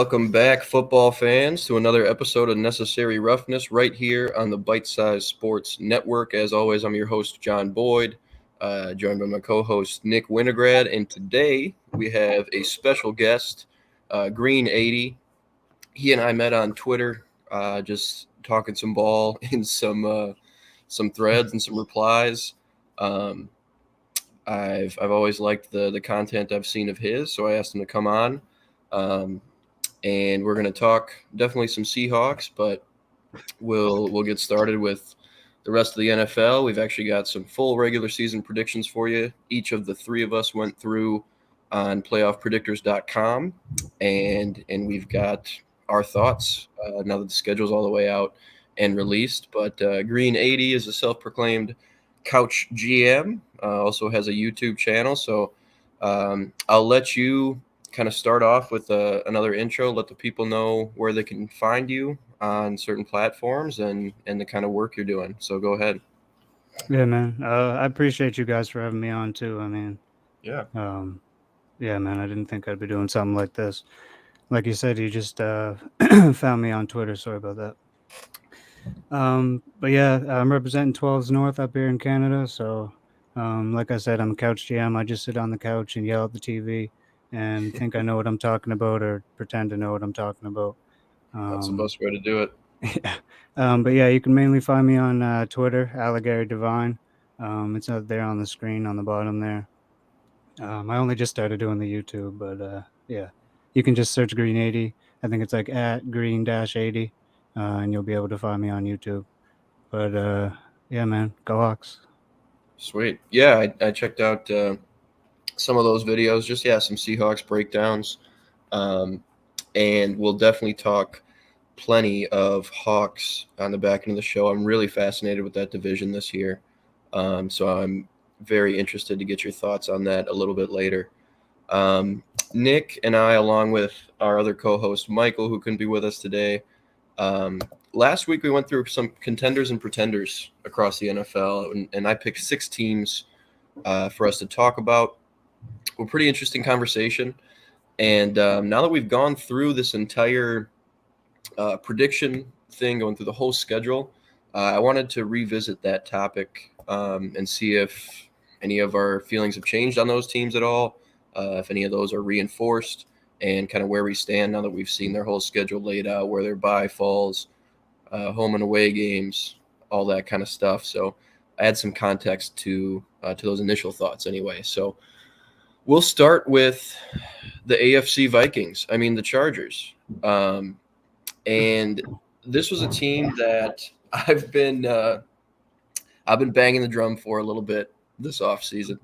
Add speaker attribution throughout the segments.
Speaker 1: Welcome back, football fans, to another episode of Necessary Roughness right here on the Bite Size Sports Network. As always, I'm your host, John Boyd, joined by my co-host, Nick Winograd. And today we have a special guest, Green 80. He and I met on Twitter, just talking some ball in some threads and some replies. I've always liked the content I've seen of his, so I asked him to come on. And we're going to talk definitely some Seahawks, but we'll get started with the rest of the NFL. We've actually got some full regular season predictions for you. Each of the three of us went through on playoffpredictors.com, and we've got our thoughts now that the schedule's all the way out and released. But Green 80 is a self-proclaimed couch GM, also has a YouTube channel. So I'll let you kind of start off with another intro, let the people know where they can find you on certain platforms and the kind of work you're doing. So go ahead.
Speaker 2: Yeah, man. I appreciate you guys for having me on too. I mean,
Speaker 1: yeah,
Speaker 2: man. I didn't think I'd be doing something like this. Like you said, you just found me on Twitter. Sorry about that. But yeah, I'm representing 12s North up here in Canada. So, like I said, I'm a couch GM. I just sit on the couch and yell at the TV and think I know what I'm talking about or pretend to know what I'm talking about.
Speaker 1: That's the best way to do it.
Speaker 2: Yeah. But yeah, you can mainly find me on Twitter, Alligator Divine. It's out there on the screen on the bottom there. I only just started doing the YouTube, but yeah, you can just search Green 80. I think it's like at Green-80, and you'll be able to find me on YouTube. But yeah, man, go Hawks.
Speaker 1: Sweet. Yeah, I checked out some of those videos, just some Seahawks breakdowns. And we'll definitely talk plenty of Hawks on the back end of the show. I'm really fascinated with that division this year. So I'm very interested to get your thoughts on that a little bit later. Nick and I, along with our other co-host, Michael, who couldn't be with us today, last week we went through some contenders and pretenders across the NFL, and I picked 6 teams for us to talk about. A pretty interesting conversation. And now that we've gone through this entire prediction thing, going through the whole schedule, I wanted to revisit that topic and see if any of our feelings have changed on those teams at all, if any of those are reinforced, and kind of where we stand now that we've seen their whole schedule laid out, where their bye falls, home and away games, all that kind of stuff. So I had some context to those initial thoughts anyway. So we'll start with the AFC Vikings. I mean, the Chargers. And this was a team that I've been banging the drum for a little bit this offseason.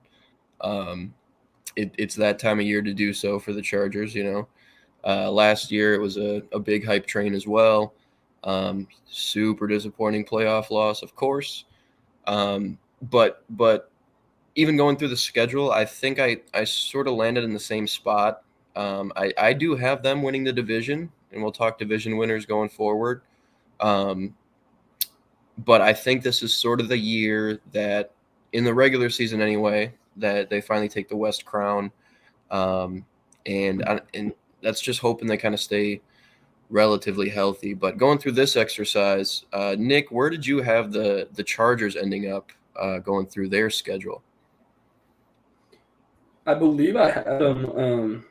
Speaker 1: It's that time of year to do so for the Chargers, Last year it was a big hype train as well. Super disappointing playoff loss, of course. But even going through the schedule, I think I sort of landed in the same spot. I do have them winning the division, and we'll talk division winners going forward. But I think this is sort of the year that, in the regular season anyway, that they finally take the West crown. And that's just hoping they kind of stay relatively healthy. But going through this exercise, Nick, where did you have the Chargers ending up going through their schedule?
Speaker 3: I believe I had them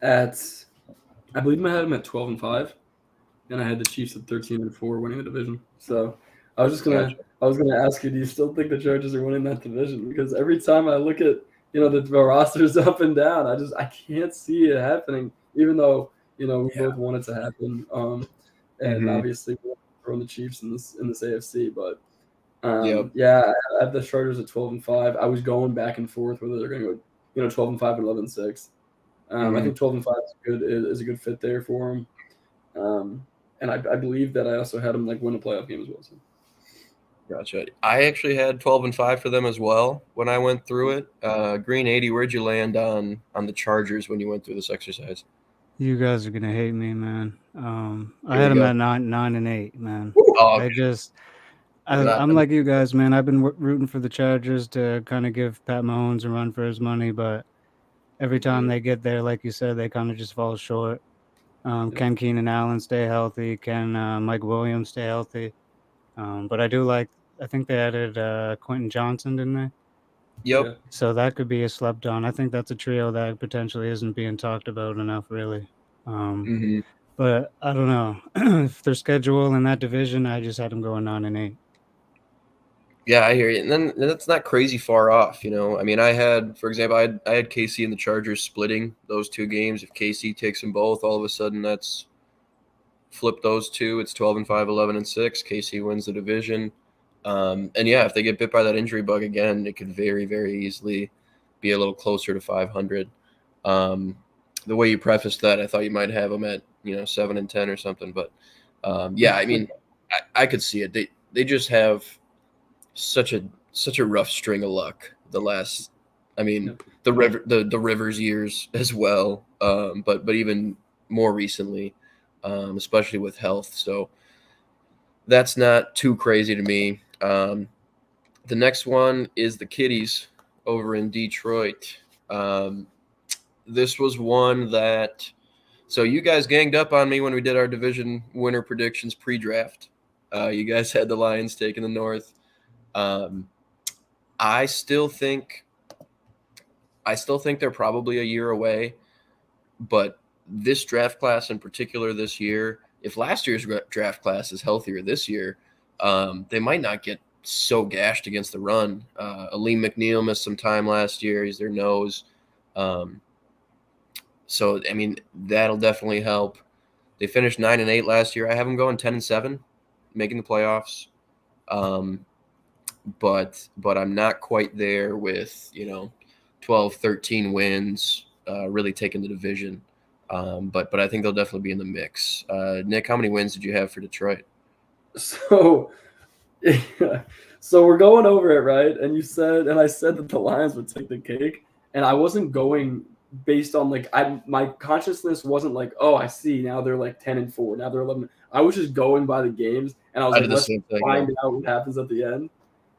Speaker 3: I had them at 12-5, and I had the Chiefs at 13-4, winning the division. So I was gonna ask you, do you still think the Chargers are winning that division? Because every time I look at the rosters up and down, I can't see it happening. Even though we both want it to happen, and obviously we're throwing the Chiefs in this AFC, but. Yeah, I have the Chargers at 12-5. I was going back and forth whether they're going to go 12-5 or 11-6. I think 12-5 is a good fit there for them. And I believe that I also had them win a playoff game as well. So.
Speaker 1: Gotcha. I actually had 12-5 for them as well when I went through it. Green 80, where'd you land on the Chargers when you went through this exercise?
Speaker 2: You guys are gonna hate me, man. I had them at 9-8, man.
Speaker 1: Oh,
Speaker 2: okay. I'm like you guys, man. I've been rooting for the Chargers to kind of give Pat Mahomes a run for his money, but every time they get there, like you said, they kind of just fall short. Can Keenan Allen stay healthy? Can Mike Williams stay healthy? But I think they added Quentin Johnson, didn't they?
Speaker 1: Yep.
Speaker 3: Yeah.
Speaker 2: So that could be a slept on. I think that's a trio that potentially isn't being talked about enough, really.
Speaker 1: Hmm.
Speaker 2: But I don't know. If their schedule in that division, I just had them going 9-8.
Speaker 1: Yeah, I hear you. And then that's not crazy far off, you know. I mean, for example, I had KC and the Chargers splitting those 2 games. If KC takes them both, all of a sudden that's flip those two. It's 12-5, 11-6. KC wins the division. And yeah, if they get bit by that injury bug again, it could very, very easily be a little closer to 500. The way you prefaced that, I thought you might have them at 7-10 or something. But yeah, I mean, I could see it. They just have such a rough string of luck the last. I mean, the Rivers years as well, but even more recently, especially with health. So that's not too crazy to me. The next one is the Kitties over in Detroit. This was one that, so you guys ganged up on me when we did our division winner predictions pre-draft. You guys had the Lions taking the North. I still think they're probably a year away, but this draft class in particular this year, if last year's draft class is healthier this year, they might not get so gashed against the run. Aleem McNeil missed some time last year. He's their nose. So, I mean, that'll definitely help. They finished 9-8 last year. I have them going 10-7, making the playoffs. But I'm not quite there with 12, 13 wins, really taking the division. But I think they'll definitely be in the mix. Nick, how many wins did you have for Detroit?
Speaker 3: So, so we're going over it, right? And I said that the Lions would take the cake, and I wasn't going based on my consciousness wasn't like, oh, I see now they're like 10-4, now they're 11. I was just going by the games, and I was like, let's find out what happens at the end.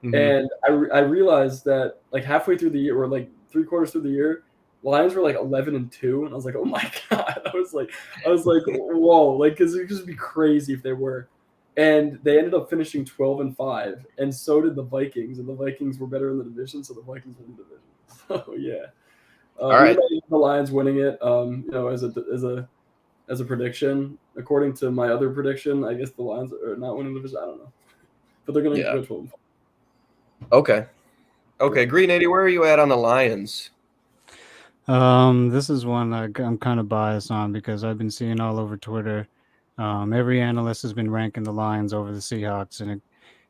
Speaker 3: Mm-hmm. And I realized that like halfway through the year, or like 3/4 through the year, Lions were like 11-2, and I was like, oh my god! I was like, whoa, like, because it would just be crazy if they were. And they ended up finishing 12-5, and so did the Vikings, and the Vikings were better in the division, so the Vikings won the division. So yeah, all right. The Lions winning it, as a prediction. According to my other prediction, I guess the Lions are not winning the division. I don't know, but they're going to go 12-5.
Speaker 1: Okay, Green 80, where are you at on the Lions?
Speaker 2: This is one I'm kind of biased on because I've been seeing all over Twitter. Every analyst has been ranking the Lions over the Seahawks, and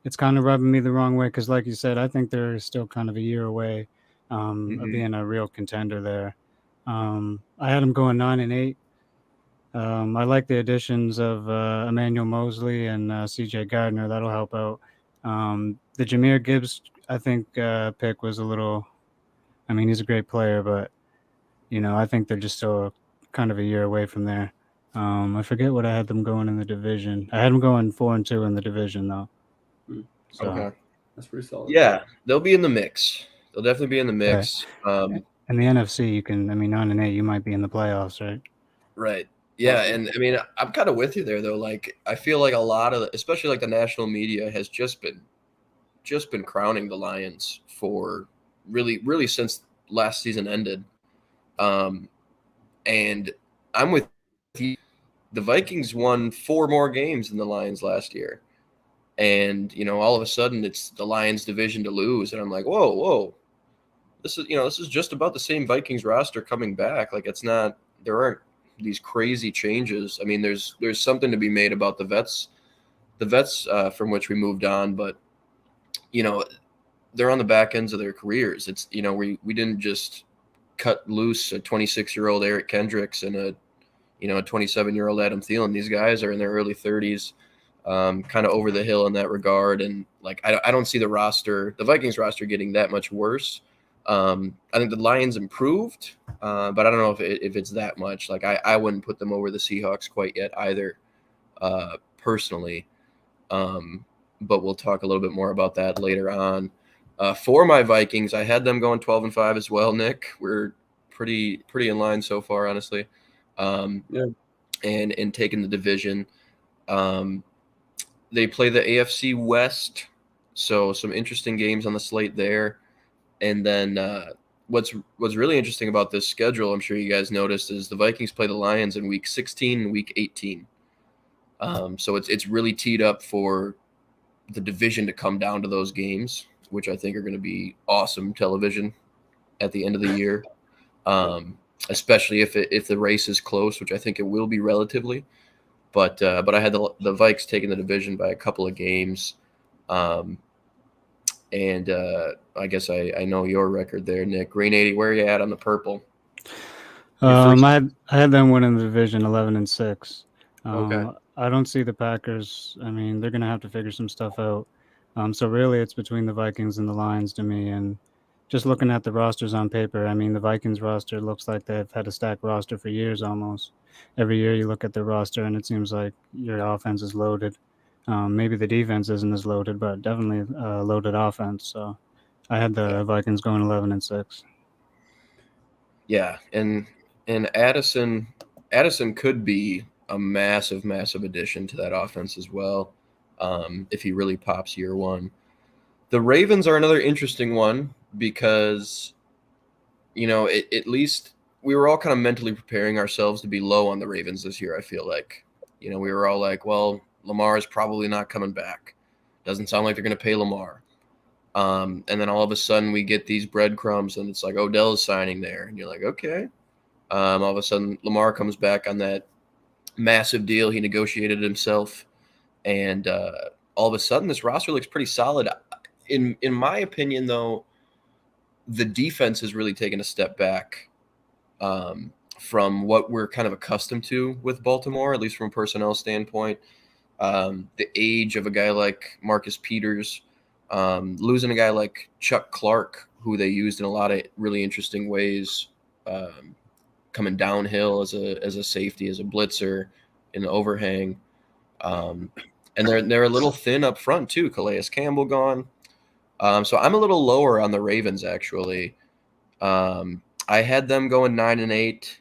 Speaker 2: it's kind of rubbing me the wrong way because, like you said, I think they're still kind of a year away of being a real contender there. I had them going 9-8. I like the additions of Emmanuel Mosley and C.J. Gardner. That'll help out. The Jahmyr Gibbs, I think, pick was a little. I mean, he's a great player, but I think they're just still kind of a year away from there. I forget what I had them going in the division. I had them going 4-2 in the division, though. So,
Speaker 3: okay, that's pretty solid.
Speaker 1: Yeah, they'll be in the mix. They'll definitely be in the mix.
Speaker 2: Right. In the NFC, 9-8, you might be in the playoffs, right?
Speaker 1: Right. Yeah, and I mean, I'm kind of with you there, though. Like, I feel like a lot of, especially like the national media, has just been crowning the Lions for really since last season ended. And I'm with you. The Vikings won 4 more games than the Lions last year. And, all of a sudden it's the Lions division to lose. And I'm like, whoa. This is just about the same Vikings roster coming back. Like, there aren't these crazy changes. I mean, there's something to be made about the vets from which we moved on, but they're on the back ends of their careers. It's, we didn't just cut loose a 26-year-old Eric Kendricks and a 27-year-old Adam Thielen. These guys are in their early 30s, kind of over the hill in that regard. And like, I don't see the Vikings roster getting that much worse. I think the Lions improved, but I don't know if it's that much. Like, I wouldn't put them over the Seahawks quite yet either, personally. But we'll talk a little bit more about that later on. For my Vikings, I had them going 12-5 as well, Nick. We're pretty in line so far, honestly.
Speaker 3: Yeah.
Speaker 1: and taking the division. They play the AFC West, so some interesting games on the slate there. And then what's really interesting about this schedule, I'm sure you guys noticed, is the Vikings play the Lions in week 16 and week 18. So it's really teed up for the division to come down to those games, which I think are going to be awesome television at the end of the year, especially if the race is close, which I think it will be relatively. But I had the Vikes taking the division by a couple of games, and I guess I know your record there, Nick. Green 80. Where are you at on the purple?
Speaker 2: I had them winning the division 11-6.
Speaker 1: Okay.
Speaker 2: I don't see the Packers. I mean, they're gonna have to figure some stuff out. So really, it's between the Vikings and the Lions to me. And just looking at the rosters on paper, I mean, the Vikings roster looks like they've had a stacked roster for years almost. Every year you look at their roster, and it seems like your offense is loaded. Maybe the defense isn't as loaded, but definitely a loaded offense. So I had the Vikings going 11-6.
Speaker 1: Yeah, and Addison could be a massive addition to that offense as well, if he really pops year one. The Ravens are another interesting one because, at least we were all kind of mentally preparing ourselves to be low on the Ravens this year. I feel like, we were all like, well, Lamar is probably not coming back. Doesn't sound like they're going to pay Lamar. And then all of a sudden we get these breadcrumbs and it's like Odell is signing there. And you're like, okay. All of a sudden Lamar comes back on that massive deal he negotiated himself. And all of a sudden this roster looks pretty solid. In my opinion, though, the defense has really taken a step back from what we're kind of accustomed to with Baltimore, at least from a personnel standpoint. The age of a guy like Marcus Peters, losing a guy like Chuck Clark, who they used in a lot of really interesting ways, coming downhill as a safety, as a blitzer in the overhang. And they're a little thin up front too. Calais Campbell gone. So I'm a little lower on the Ravens actually. I had them going 9-8.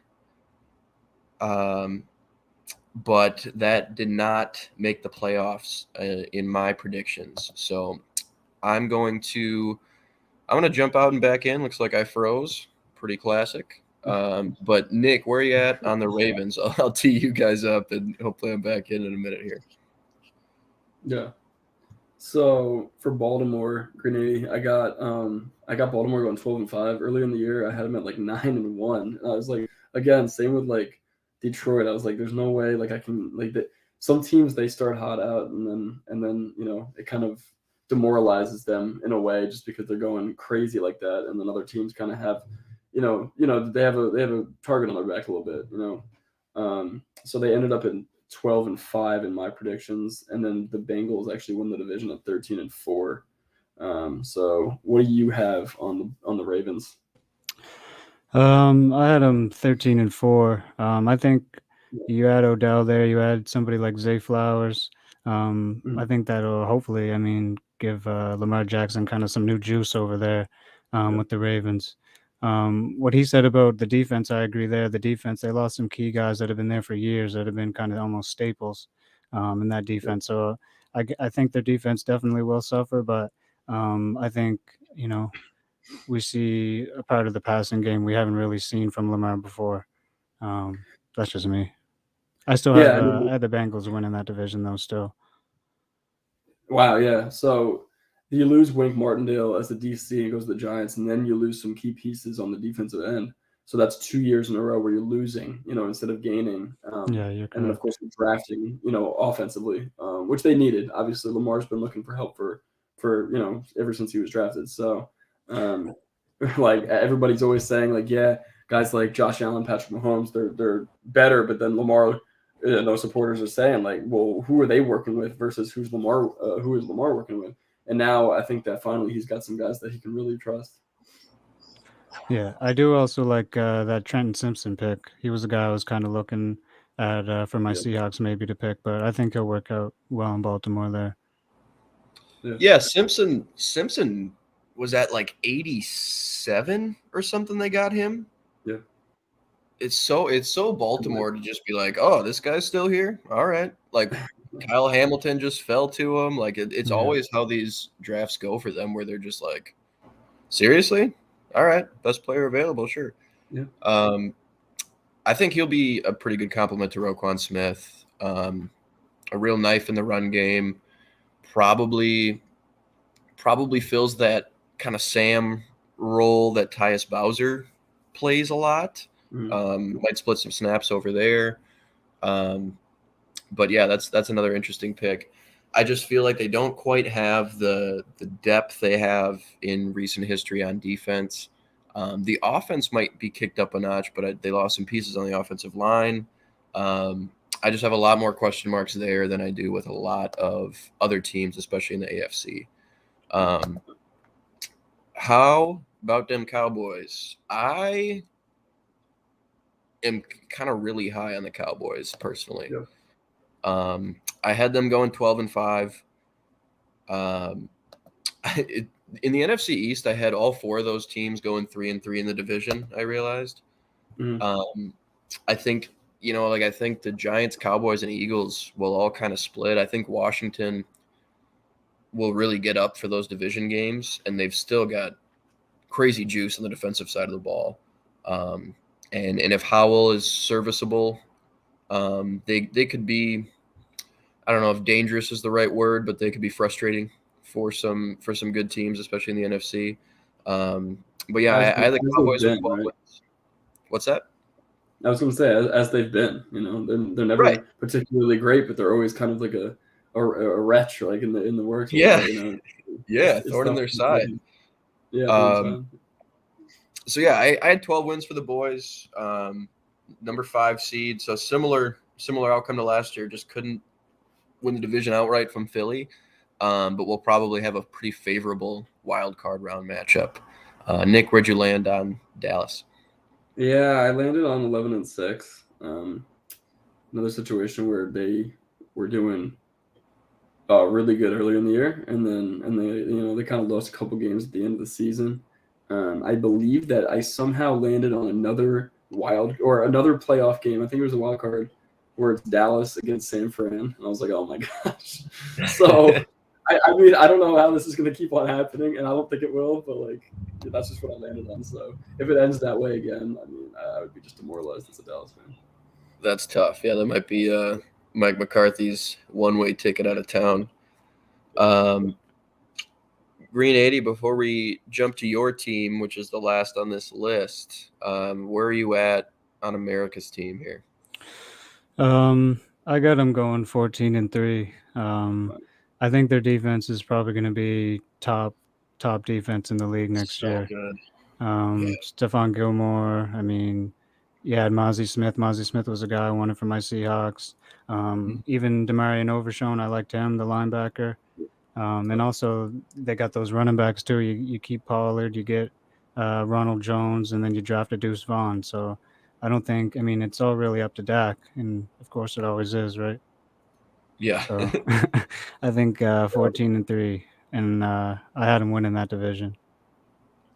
Speaker 1: But that did not make the playoffs in my predictions. So I'm going to jump out and back in. Looks like I froze. Pretty classic. But Nick, where are you at on the Ravens? I'll tee you guys up, and hopefully I'm back in a minute here.
Speaker 3: Yeah. So for Baltimore, Grenade, I got Baltimore going 12-5. Earlier in the year, I had them at like 9-1. And I was like, again, same with like Detroit. I was like, there's no way like I can like that. Some teams they start hot out and then it kind of demoralizes them in a way just because they're going crazy like that, and then other teams kind of have they have a target on their back a little bit, so they ended up in 12-5 in my predictions, and then the Bengals actually won the division at 13-4. So what do you have on the Ravens?
Speaker 2: I had them 13-4. I think you had Odell there. You had somebody like Zay Flowers. I think that'll hopefully, give Lamar Jackson kind of some new juice over there with the Ravens. What he said about the defense, I agree there. The defense, they lost some key guys that have been there for years that have been kind of almost staples in that defense. So I think their defense definitely will suffer, but I think, we see a part of the passing game we haven't really seen from Lamar before. That's just me. I still have I had the Bengals winning that division though still.
Speaker 3: Wow, yeah. So you lose Wink Martindale as the DC and goes to the Giants, and then you lose some key pieces on the defensive end. So that's 2 years in a row where you're losing, instead of gaining.
Speaker 2: Yeah, you're correct.
Speaker 3: And then of course you're drafting, offensively, which they needed. Obviously, Lamar's been looking for help for ever since he was drafted. So like everybody's always saying like, yeah, guys like Josh Allen, Patrick Mahomes, they're better, but then Lamar, those supporters are saying like, well, who are they working with versus who is Lamar working with? And now I think that finally he's got some guys that he can really trust.
Speaker 2: Yeah, I do also like that Trenton Simpson pick. He was a guy I was kind of looking at for my Seahawks maybe to pick, but I think he'll work out well in Baltimore there.
Speaker 1: Yeah, Simpson was at like 87 or something. They got him.
Speaker 3: Yeah.
Speaker 1: it's so Baltimore to just be like, oh, this guy's still here. All right, like Kyle Hamilton just fell to him. Like it's
Speaker 2: Yeah.
Speaker 1: always how these drafts go for them, where they're just like, seriously, all right, best player available, sure.
Speaker 3: Yeah.
Speaker 1: I think he'll be a pretty good complement to Roquan Smith. A real knife in the run game. Probably fills that kind of Sam role that Tyus Bowser plays a lot. Might split some snaps over there. But yeah, that's another interesting pick. I just feel like they don't quite have the depth they have in recent history on defense. The offense might be kicked up a notch, but they lost some pieces on the offensive line. I just have a lot more question marks there than I do with a lot of other teams, especially in the AFC. How about them Cowboys? I am kind of really high on the Cowboys personally.
Speaker 3: Yeah.
Speaker 1: I had them going 12-5. In the NFC East, I had all four of those teams going 3-3 in the division. I realized. I think I think the Giants, Cowboys, and Eagles will all kind of split. I think Washington will really get up for those division games, and they've still got crazy juice on the defensive side of the ball. And if Howell is serviceable, they could be. I don't know if dangerous is the right word, but they could be frustrating for some good teams, especially in the NFC. But yeah, I had the Cowboys with 12 wins. What's that?
Speaker 3: I was going to say, as they've been, they're never
Speaker 1: Right.
Speaker 3: particularly great, but they're always kind of like a wretch, like in the works.
Speaker 1: Yeah,
Speaker 3: yeah,
Speaker 1: thorn in their side.
Speaker 3: Yeah.
Speaker 1: So yeah, I had 12 wins for the boys, number 5 seed. So similar outcome to last year. Just couldn't win the division outright from Philly, but we'll probably have a pretty favorable wild card round matchup. Nick, where'd you land on Dallas?
Speaker 3: Yeah, I landed on 11-6. Another situation where they were doing really good earlier in the year, and they kind of lost a couple games at the end of the season. I believe that I somehow landed on another playoff game. I think it was a wild card where it's Dallas against San Fran, and I was like, oh my gosh. So I mean, I don't know how this is going to keep on happening, and I don't think it will, but that's just what I landed on. So if it ends that way again, I mean, I would be just demoralized as a Dallas fan.
Speaker 1: That's tough. Yeah, that might be Mike McCarthy's one-way ticket out of town. Green 80, before we jump to your team, which is the last on this list, where are you at on America's team here?
Speaker 2: I got them going 14-3. I think their defense is probably going to be top defense in the league next year.
Speaker 1: Good.
Speaker 2: Stephon Gilmore. I mean, yeah, Mozzie Smith. Mozzie Smith was a guy I wanted for my Seahawks. Even Demarion Overshown, I liked him, the linebacker. And also they got those running backs too. You keep Pollard, you get Ronald Jones, and then you draft a Deuce Vaughn. So I don't think. I mean, it's all really up to Dak, and of course it always is, right?
Speaker 1: Yeah.
Speaker 2: So I think 14-3, and I had him winning that division.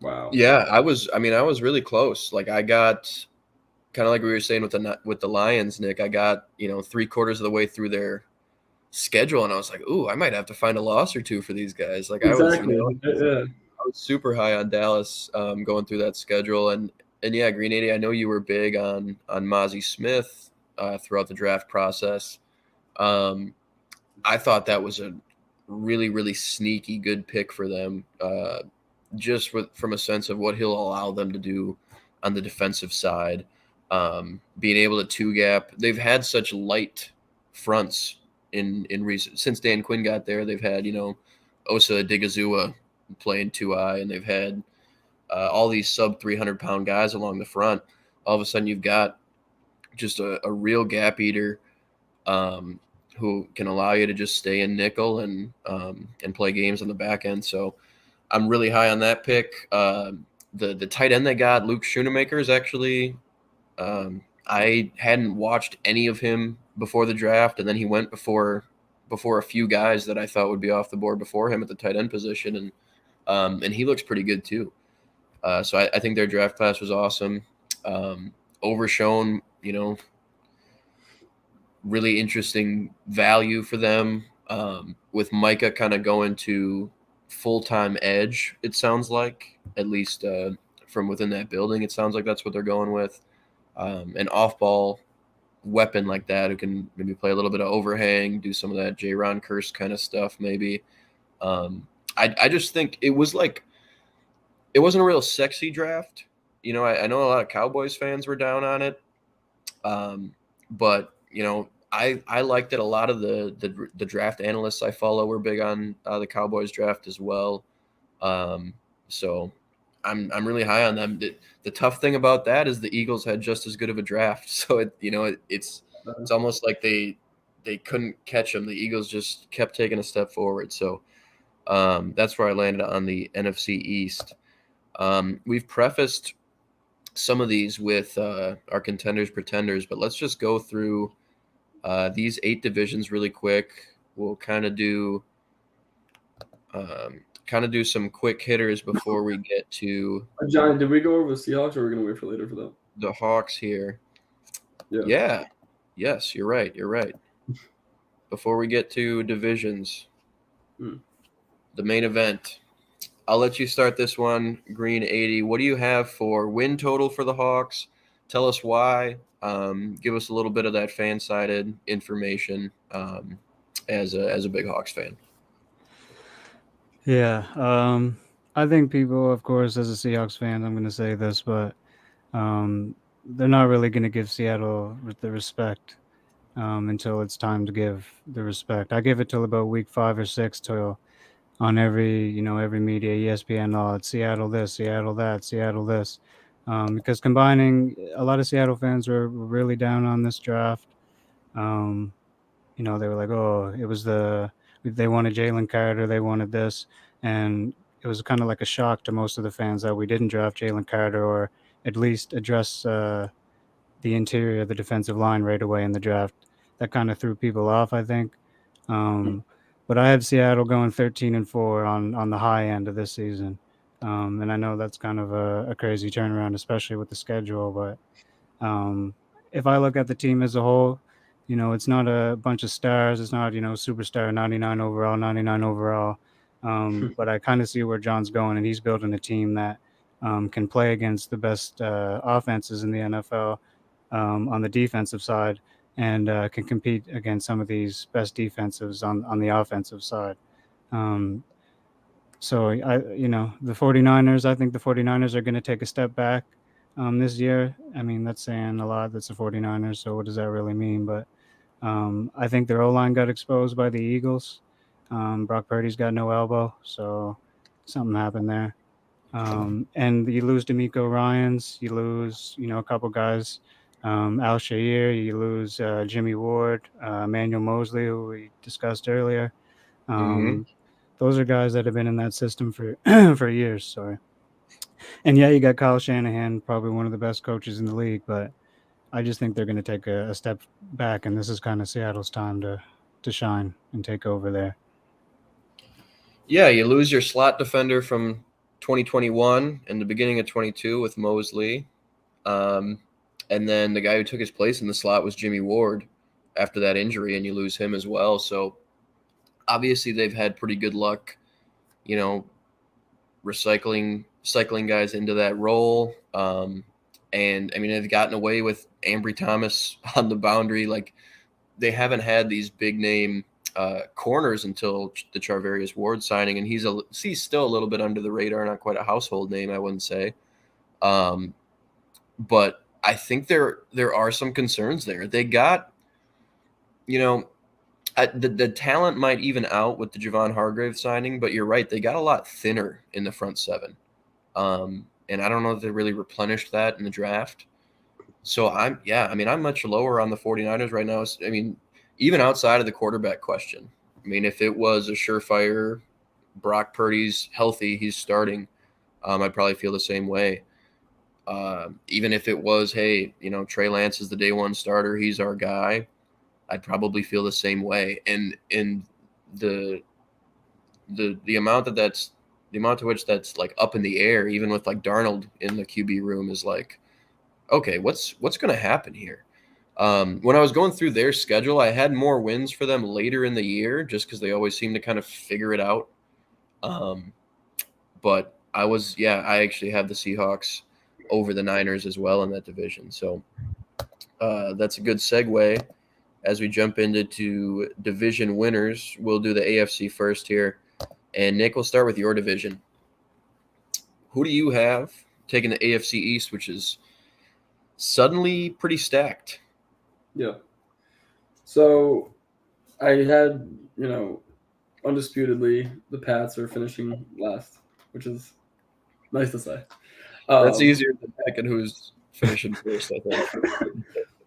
Speaker 3: Wow.
Speaker 1: Yeah, I was really close. Like I got kind of like we were saying with the Lions, Nick. I got 3/4 of the way through their schedule, and I was like, "Ooh, I might have to find a loss or two for these guys." Like
Speaker 3: exactly.
Speaker 1: I was super high on Dallas going through that schedule, and yeah, Green 80. I know you were big on Mozzie Smith throughout the draft process. I thought that was a really, really sneaky good pick for them, just from a sense of what he'll allow them to do on the defensive side, being able to two gap. They've had such light fronts in recent since Dan Quinn got there. They've had Osa Odigizua playing 2I, and they've had all these sub 300-pound guys along the front. All of a sudden, you've got just a real gap eater who can allow you to just stay in nickel and play games on the back end. So I'm really high on that pick. The tight end they got, Luke Schoonemaker, is actually I hadn't watched any of him before the draft, and then he went before a few guys that I thought would be off the board before him at the tight end position, and he looks pretty good too. So I think their draft class was awesome. overshown, really interesting value for them. With Micah kind of going to full-time edge, it sounds like, at least from within that building, it sounds like that's what they're going with. An off-ball weapon like that who can maybe play a little bit of overhang, do some of that J-Ron Curse kind of stuff maybe. I just think it wasn't a real sexy draft. I know a lot of Cowboys fans were down on it. But I liked it. A lot of the draft analysts I follow were big on the Cowboys draft as well. So I'm really high on them. The tough thing about that is the Eagles had just as good of a draft. So it's almost like they couldn't catch them. The Eagles just kept taking a step forward. So that's where I landed on the NFC East. We've prefaced some of these with our contenders, pretenders, but let's just go through these 8 divisions really quick. We'll kind of do some quick hitters before we get to
Speaker 3: Johnny, did we go over the Seahawks, or are we going to wait for later for that?
Speaker 1: the Hawks here.
Speaker 3: Yeah.
Speaker 1: Yes, you're right. Before we get to divisions, the main event. I'll let you start this one, Green 80. What do you have for win total for the Hawks? Tell us why. Give us a little bit of that fan-sided information as a big Hawks fan.
Speaker 2: Yeah, I think people, of course, as a Seahawks fan, I'm going to say this, but they're not really going to give Seattle the respect until it's time to give the respect. I give it till about week 5 or 6 till on every media, ESPN, it's Seattle this, Seattle that, Seattle this. Because combining, a lot of Seattle fans were really down on this draft. They were like, oh, they wanted Jalen Carter, they wanted this. And it was kind of like a shock to most of the fans that we didn't draft Jalen Carter, or at least address the interior of the defensive line right away in the draft. That kind of threw people off, I think. But I have Seattle going 13-4 on the high end of this season. And I know that's kind of a crazy turnaround, especially with the schedule. But if I look at the team as a whole, it's not a bunch of stars. It's not, superstar 99 overall. But I kind of see where John's going, and he's building a team that can play against the best offenses in the NFL on the defensive side, and can compete against some of these best defensives on the offensive side. So the 49ers, I think the 49ers are going to take a step back this year. I mean, that's saying a lot. That's the 49ers. So what does that really mean? But I think their O-line got exposed by the Eagles. Brock Purdy's got no elbow, so something happened there. And you lose D'Amico Ryans, you lose, a couple guys, Al Shair, you lose Jimmy Ward, Emmanuel Mosley, who we discussed earlier. Those are guys that have been in that system for for years. Sorry. And yeah, you got Kyle Shanahan, probably one of the best coaches in the league, but I just think they're going to take a step back, and this is kind of Seattle's time to shine and take over there.
Speaker 1: Yeah, you lose your slot defender from 2021 and the beginning of 22 with Mosley. And then the guy who took his place in the slot was Jimmy Ward after that injury, and you lose him as well. So obviously they've had pretty good luck, cycling guys into that role. And I mean, they've gotten away with Ambry Thomas on the boundary. Like, they haven't had these big name corners until the Charvarius Ward signing, and he's still a little bit under the radar, not quite a household name, I wouldn't say. But I think there are some concerns there. They got, the talent might even out with the Javon Hargrave signing, but you're right, they got a lot thinner in the front seven. And I don't know if they really replenished that in the draft. So I'm much lower on the 49ers right now. I mean, even outside of the quarterback question. I mean, if it was a surefire Brock Purdy's healthy, he's starting, I'd probably feel the same way. Even if it was, hey, Trey Lance is the day one starter, he's our guy, I'd probably feel the same way. And the amount to which that's like up in the air, even with like Darnold in the QB room, is like, okay, what's going to happen here? When I was going through their schedule, I had more wins for them later in the year just because they always seem to kind of figure it out. But I actually have the Seahawks over the Niners as well in that division. So that's a good segue as we jump into division winners. We'll do the AFC first here. And Nick, we'll start with your division. Who do you have taking the AFC East, which is suddenly pretty stacked?
Speaker 3: Yeah. So I had, undisputedly, the Pats are finishing last, which is nice to say.
Speaker 1: That's easier than picking who's finishing first, I think.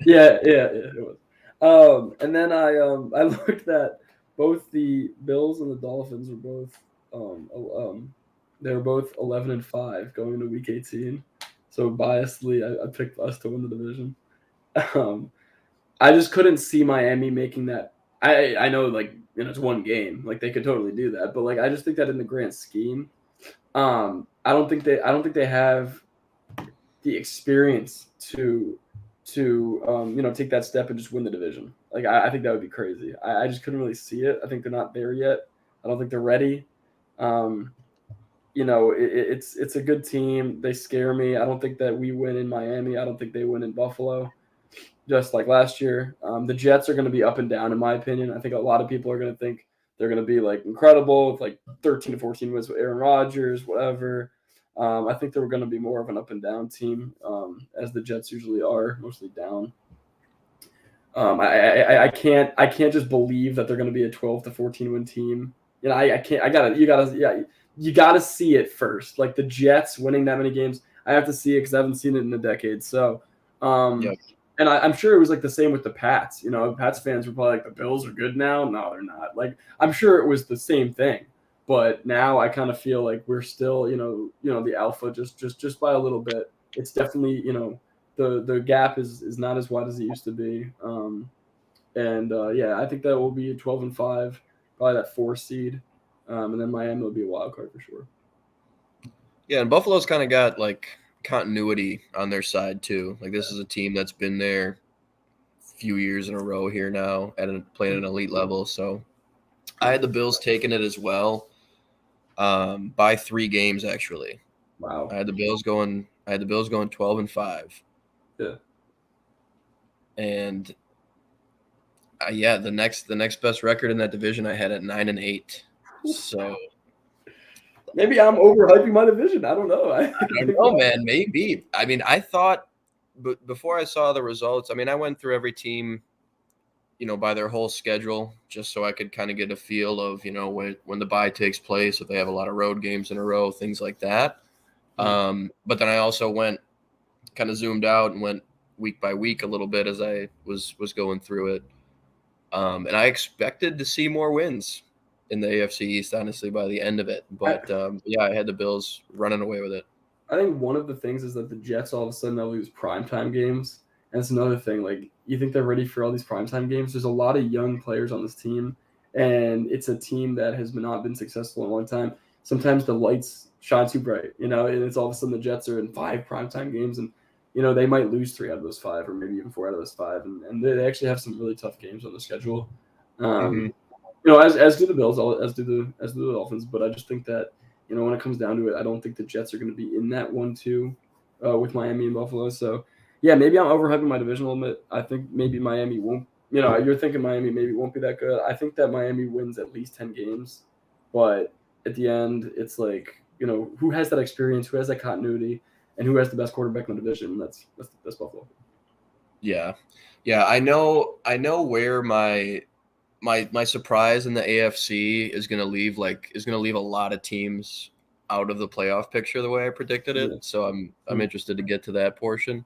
Speaker 3: Yeah, it was. And then I looked at both the Bills and the Dolphins were both they were both 11-5 going into Week 18. So biasedly, I picked us to win the division. I just couldn't see Miami making that. I know, like, it's one game, like they could totally do that, but like I just think that in the grand scheme, I don't think they have the experience to take that step and just win the division. Like I think that would be crazy. I just couldn't really see it. I think they're not there yet. I don't think they're ready. It's a good team. They scare me. I don't think that we win in Miami. I don't think they win in Buffalo, just like last year. The Jets are going to be up and down, in my opinion. I think a lot of people are going to think they're going to be like incredible with like 13 to 14 wins with Aaron Rodgers, whatever. I think they're going to be more of an up and down team, as the Jets usually are, mostly down. I can't just believe that they're going to be a 12 to 14 win team. You gotta see it first. Like the Jets winning that many games, I have to see it because I haven't seen it in a decade. So, and I'm sure it was like the same with the Pats. Pats fans were probably like, the Bills are good now. No, they're not. Like I'm sure it was the same thing. But now I kind of feel like we're still, the alpha just by a little bit. It's definitely, the gap is not as wide as it used to be. I think that will be 12-5, probably that 4 seed, and then Miami will be a wild card for sure.
Speaker 1: Yeah, and Buffalo's kind of got like continuity on their side too. Like this is a team that's been there a few years in a row here now playing at an elite level. So I had the Bills taking it as well. By 3 games actually.
Speaker 3: Wow.
Speaker 1: I had the Bills going 12-5.
Speaker 3: Yeah.
Speaker 1: And the next best record in that division I had at 9-8. So
Speaker 3: maybe I'm overhyping my division. I don't know.
Speaker 1: I don't know, man. Maybe. I mean, I thought, but before I saw the results, I mean, I went through every team, by their whole schedule, just so I could kind of get a feel of, when the bye takes place, if they have a lot of road games in a row, things like that. But then I also went kind of zoomed out and went week by week a little bit as I was going through it. And I expected to see more wins in the AFC East, honestly, by the end of it. But I had the Bills running away with it.
Speaker 3: I think one of the things is that the Jets all of a sudden they'll lose primetime games. And it's another thing. Like, you think they're ready for all these primetime games? There's a lot of young players on this team, and it's a team that has not been successful in a long time. Sometimes the lights shine too bright, and it's all of a sudden the Jets are in 5 primetime games, and they might lose 3 out of those 5, or maybe even 4 out of those 5, and they actually have some really tough games on the schedule. As do the Bills, as do the Dolphins. But I just think that when it comes down to it, I don't think the Jets are going to be in that 1-2 with Miami and Buffalo. So yeah, maybe I'm overhyping my division a little bit. I think maybe Miami won't. You're thinking Miami maybe won't be that good. I think that Miami wins at least 10 games, but at the end, it's like who has that experience, who has that continuity, and who has the best quarterback in the division. That's Buffalo.
Speaker 1: Yeah. I know where my surprise in the AFC is going to leave a lot of teams out of the playoff picture the way I predicted it. Yeah. So I'm interested to get to that portion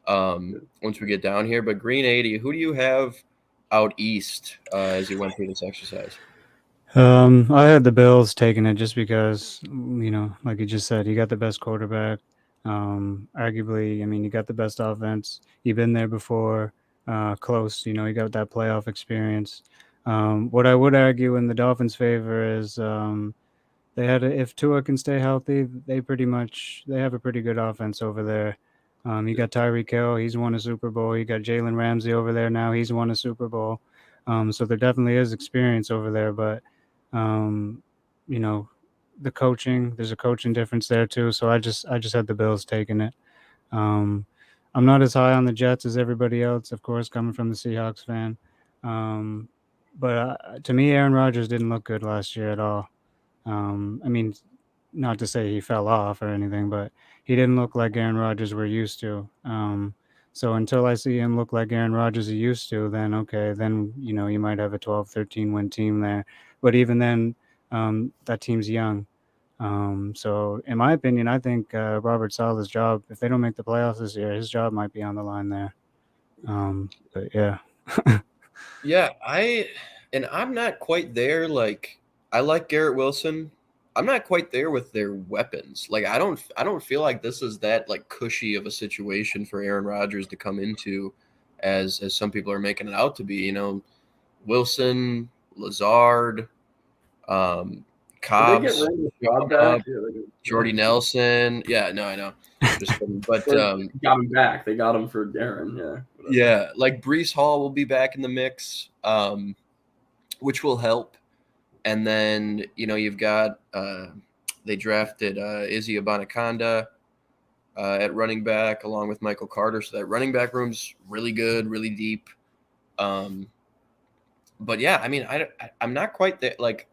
Speaker 1: once we get down here. But Green 80, who do you have out east as you went through this exercise?
Speaker 2: I had the Bills taking it just because, like you just said, you got the best quarterback. Arguably, I mean, you got the best offense. You've been there before, close. You got that playoff experience. What I would argue in the Dolphins' favor is if Tua can stay healthy, they have a pretty good offense over there. You got Tyreek Hill. He's won a Super Bowl. You got Jalen Ramsey over there now. He's won a Super Bowl. So there definitely is experience over there. But, you know, the coaching, there's a coaching difference there too. So I just had the Bills taking it. I'm not as high on the Jets as everybody else, of course, coming from the Seahawks fan. But to me, Aaron Rodgers didn't look good last year at all. I mean, not to say he fell off or anything, but he didn't look like Aaron Rodgers we're used to. So until I see him look like Aaron Rodgers he used to, then okay, then you might have a 12, 13 win team there. But even then, that team's young. So in my opinion, I think Robert Sala's job, if they don't make the playoffs this year, his job might be on the line there. But yeah.
Speaker 1: Yeah, I'm not quite there. Like, I like Garrett Wilson. I'm not quite there with their weapons. Like, I don't feel like this is that like cushy of a situation for Aaron Rodgers to come into, as some people are making it out to be. Wilson, Lazard,
Speaker 3: Did they
Speaker 1: Cobbs,
Speaker 3: get Randall Cobb back?
Speaker 1: Jordy Nelson. Yeah, no, I know. Just kidding. But
Speaker 3: got him back. They got him for Aaron. Yeah. Whatever.
Speaker 1: Yeah, like Brees Hall will be back in the mix, which will help. And then you've got they drafted Izzy Abanikanda at running back along with Michael Carter, so that running back room's really good, really deep. But yeah, I mean, I'm not quite there. Like,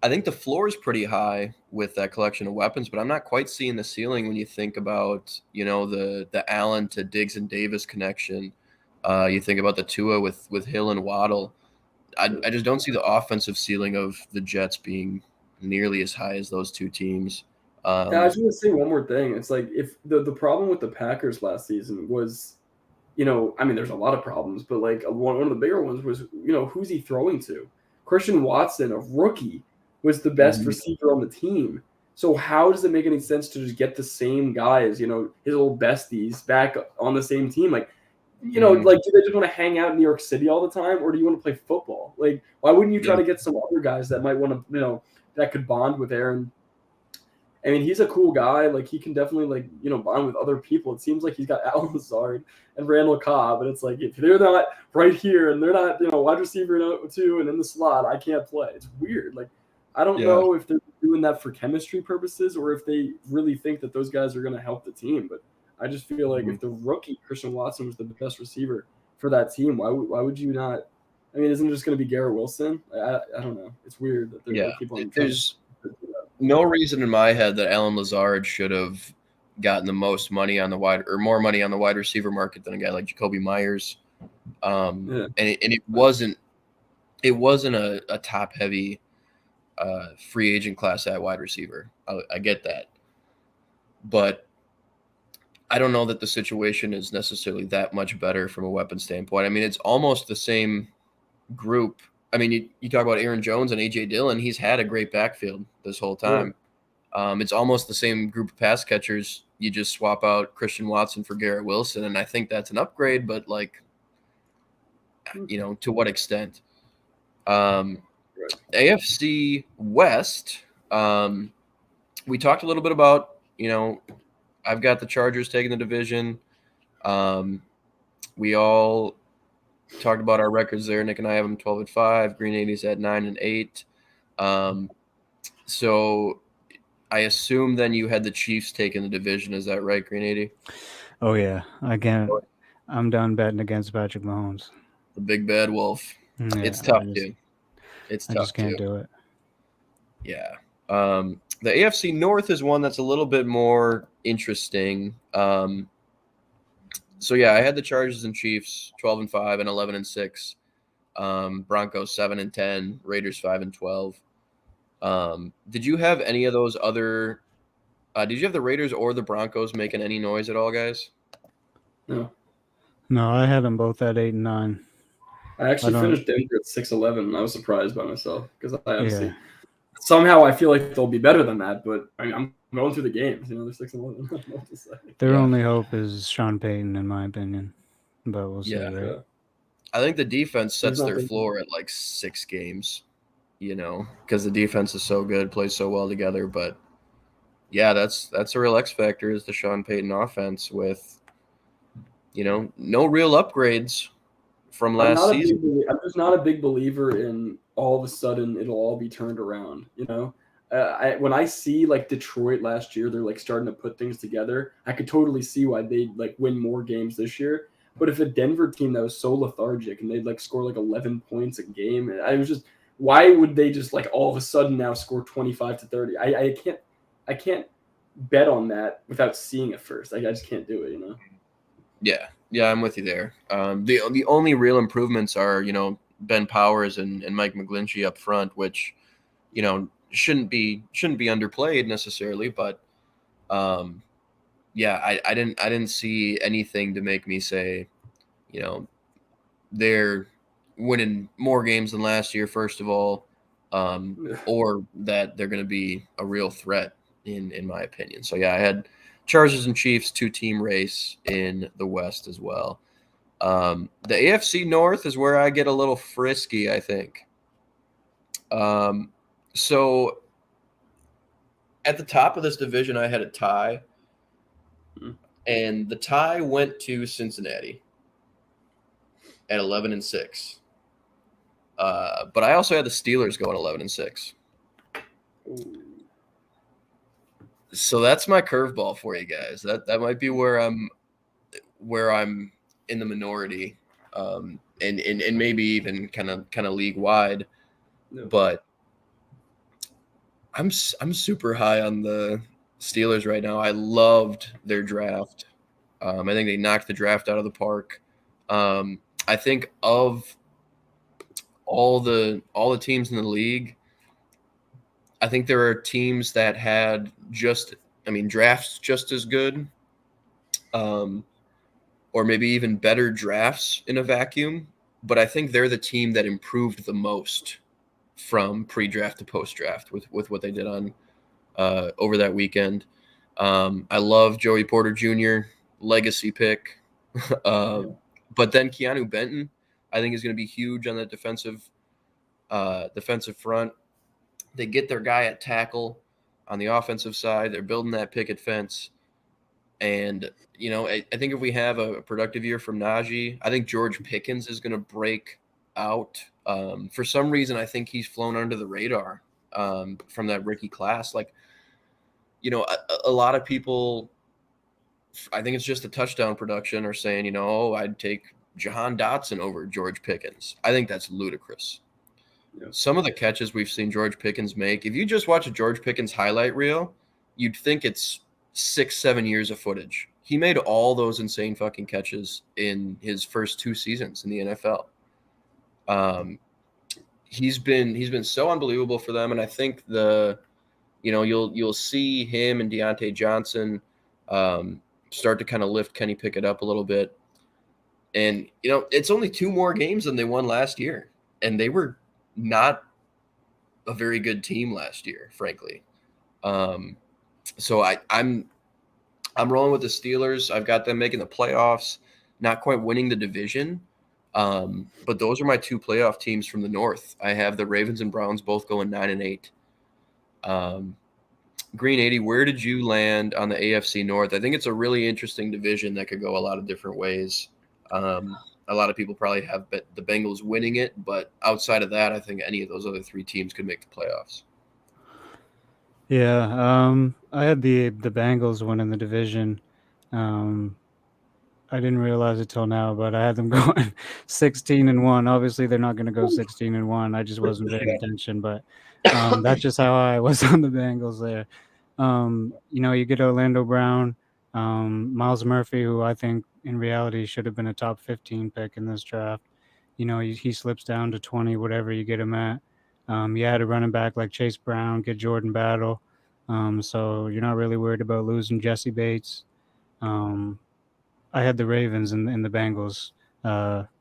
Speaker 1: I think the floor is pretty high with that collection of weapons, but I'm not quite seeing the ceiling when you think about the Allen to Diggs and Davis connection. You think about the Tua with Hill and Waddle. I just don't see the offensive ceiling of the Jets being nearly as high as those two teams.
Speaker 3: Yeah, I just want to say one more thing. It's like, if the problem with the Packers last season was, I mean, there's a lot of problems, but like one of the bigger ones was, who's he throwing to? Christian Watson, a rookie, was the best receiver on the team. So how does it make any sense to just get the same guys, his old besties back on the same team? Like, like, do they just want to hang out in New York City all the time, or do you want to play football? Like, why wouldn't you try to get some other guys that might want to, that could bond with Aaron? I mean, he's a cool guy. Like, he can definitely, like, bond with other people. It seems like he's got Alan Lazard and Randall Cobb, and it's like, if they're not right here and they're not, wide receiver 2 and in the slot, I can't play. It's weird. Like, I don't know if they're doing that for chemistry purposes or if they really think that those guys are going to help the team. But I just feel like if the rookie Christian Watson was the best receiver for that team, why would you not? I mean, isn't it just going to be Garrett Wilson? I don't know. It's weird that they keep on.
Speaker 1: There's no reason in my head that Alan Lazard should have gotten the most money on the more money on the wide receiver market than a guy like Jacoby Myers. And it wasn't a top heavy free agent class at wide receiver. I get that, but I don't know that the situation is necessarily that much better from a weapon standpoint. I mean, it's almost the same group. I mean, you talk about Aaron Jones and A.J. Dillon. He's had a great backfield this whole time. It's almost the same group of pass catchers. You just swap out Christian Watson for Garrett Wilson, and I think that's an upgrade, but, like, to what extent? AFC West, we talked a little bit about, I've got the Chargers taking the division. We all talked about our records there. Nick and I have them 12-5. Green 80's at 9-8. So I assume then you had the Chiefs taking the division. Is that right, Green 80?
Speaker 2: Oh yeah, I'm done betting against Patrick Mahomes.
Speaker 1: The big bad wolf.
Speaker 2: Yeah,
Speaker 1: it's tough, dude. It's tough.
Speaker 2: I just can't do it.
Speaker 1: Yeah. The AFC North is one that's a little bit more interesting. So yeah, I had the Chargers and Chiefs 12-5 and 11-6. Broncos 7-10, Raiders 5-12. Did you have any of those other? Did you have the Raiders or the Broncos making any noise at all, guys?
Speaker 3: No.
Speaker 2: No, I had them both at 8 and 9.
Speaker 3: I actually finished Denver at 6-11. I was surprised by myself because I obviously somehow I feel like they'll be better than that. But I'm going through the games. They're 6-11.
Speaker 2: Their only hope is Sean Payton, in my opinion. But we'll see. Right?
Speaker 1: I think the defense sets their floor at like 6 games. Because the defense is so good, plays so well together. But Yeah, that's a real X factor is the Sean Payton offense with, no real upgrades from last season.
Speaker 3: I'm just not a big believer in all of a sudden it'll all be turned around. When I see like Detroit last year, they're like starting to put things together. I could totally see why they'd like win more games this year. But if a Denver team that was so lethargic and they'd like score like 11 points a game, I was just, why would they just like all of a sudden now score 25 to 30? I can't bet on that without seeing it first. I just can't do it.
Speaker 1: Yeah, I'm with you there. The only real improvements are Ben Powers and Mike McGlinchey up front, which shouldn't be underplayed necessarily, but yeah, I didn't see anything to make me say they're winning more games than last year, first of all, or that they're going to be a real threat in my opinion. So yeah, I had Chargers and Chiefs 2-team race in the West as well. The AFC North is where I get a little frisky, I think. So at the top of this division, I had a tie, and the tie went to Cincinnati at 11-6. But I also had the Steelers going 11-6. So that's my curveball for you guys. That might be where I'm in the minority, and maybe even kind of league wide.
Speaker 3: No.
Speaker 1: But I'm super high on the Steelers right now. I loved their draft. I think they knocked the draft out of the park. I think of all the teams in the league, I think there are teams that had drafts just as good, or maybe even better drafts in a vacuum. But I think they're the team that improved the most from pre-draft to post-draft with what they did on over that weekend. I love Joey Porter Jr., legacy pick. But then Keanu Benton, I think, is going to be huge on that defensive front. They get their guy at tackle on the offensive side. They're building that picket fence. And, I think if we have a productive year from Najee, I think George Pickens is going to break out. For some reason, I think he's flown under the radar from that rookie class. Like, a lot of people, I think it's just a touchdown production, are saying, I'd take Jahan Dotson over George Pickens. I think that's ludicrous.
Speaker 3: Yeah.
Speaker 1: Some of the catches we've seen George Pickens make, if you just watch a George Pickens highlight reel, you'd think it's 6-7 years of footage. He made all those insane fucking catches in his first 2 seasons in the NFL. He's been so unbelievable for them, and I think you'll see him and Deontay Johnson start to kind of lift Kenny Pickett up a little bit. And it's only 2 more games than they won last year, and they were not a very good team last year, frankly. So I'm rolling with the Steelers. I've got them making the playoffs, not quite winning the division. But those are my 2 playoff teams from the North. I have the Ravens and Browns both going 9-8. Green 80, where did you land on the AFC North? I think it's a really interesting division that could go a lot of different ways. A lot of people probably have bet the Bengals winning it, but outside of that, I think any of those other 3 teams could make the playoffs.
Speaker 2: Yeah, I had the Bengals winning the division. I didn't realize it till now, but I had them going 16-1. Obviously, they're not going to go 16-1. I just wasn't paying attention, but that's just how I was on the Bengals there. You get Orlando Brown, Miles Murphy, who I think in reality should have been a top 15 pick in this draft. He slips down to 20, whatever you get him at. You had a running back like Chase Brown, get Jordan Battle. So you're not really worried about losing Jesse Bates. I had the Ravens and the Bengals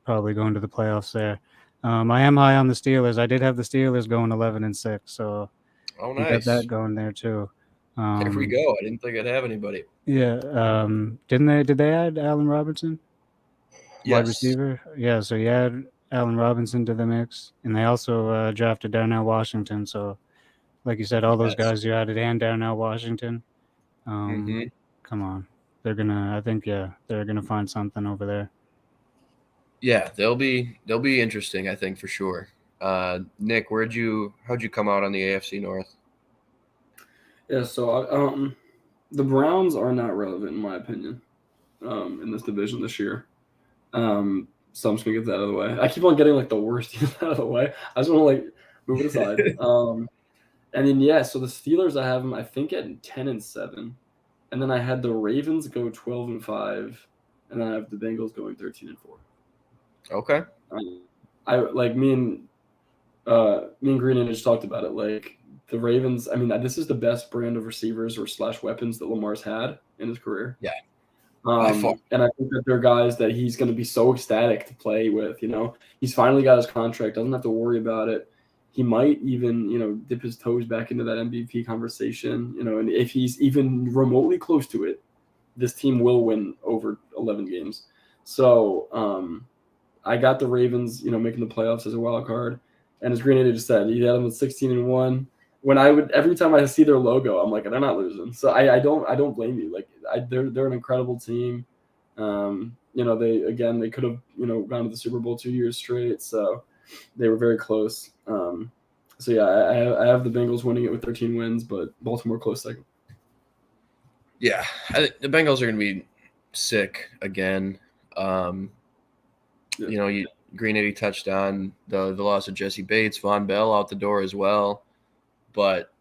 Speaker 2: probably going to the playoffs there. I am high on the Steelers. I did have the Steelers going 11-6, so
Speaker 1: nice.
Speaker 2: You got that going there too.
Speaker 1: There we go. I didn't think I'd have anybody.
Speaker 2: Yeah. Did they add Allen Robinson?
Speaker 1: Yes.
Speaker 2: Wide receiver? Yeah, so you add Allen Robinson to the mix, and they also drafted Darnell Washington. So, like you said, all those guys you added and Darnell Washington.
Speaker 1: Mhm.
Speaker 2: Come on, they're gonna. I think they're gonna find something over there.
Speaker 1: Yeah, they'll be interesting, I think, for sure. Nick, how'd you come out on the AFC North?
Speaker 3: Yeah, so the Browns are not relevant in my opinion in this division this year. So I'm just gonna get that out of the way. I keep on getting like the worst teams out of the way. I just want to like move it aside. And then so the Steelers, I have them I think at 10-7, and then I had the Ravens go 12-5, and then I have the Bengals going 13-4.
Speaker 1: Okay.
Speaker 3: I like me and Green and just talked about it. Like the Ravens, I mean, this is the best brand of receivers or / weapons that Lamar's had in his career.
Speaker 1: Yeah. By far.
Speaker 3: And I think that they're guys that he's going to be so ecstatic to play with. You know, he's finally got his contract; doesn't have to worry about it. He might even, dip his toes back into that MVP conversation. And if he's even remotely close to it, this team will win over 11 games. So I got the Ravens, making the playoffs as a wild card. And as Green just said, he had them at 16-1. When every time I see their logo, I'm like, they're not losing. So I don't blame you. Like they're an incredible team. They could have gone to the Super Bowl 2 years straight. So they were very close. I have the Bengals winning it with 13 wins, but Baltimore close second.
Speaker 1: Yeah, I think the Bengals are going to be sick again. Green 80 touched on the loss of Jesse Bates, Von Bell out the door as well. But,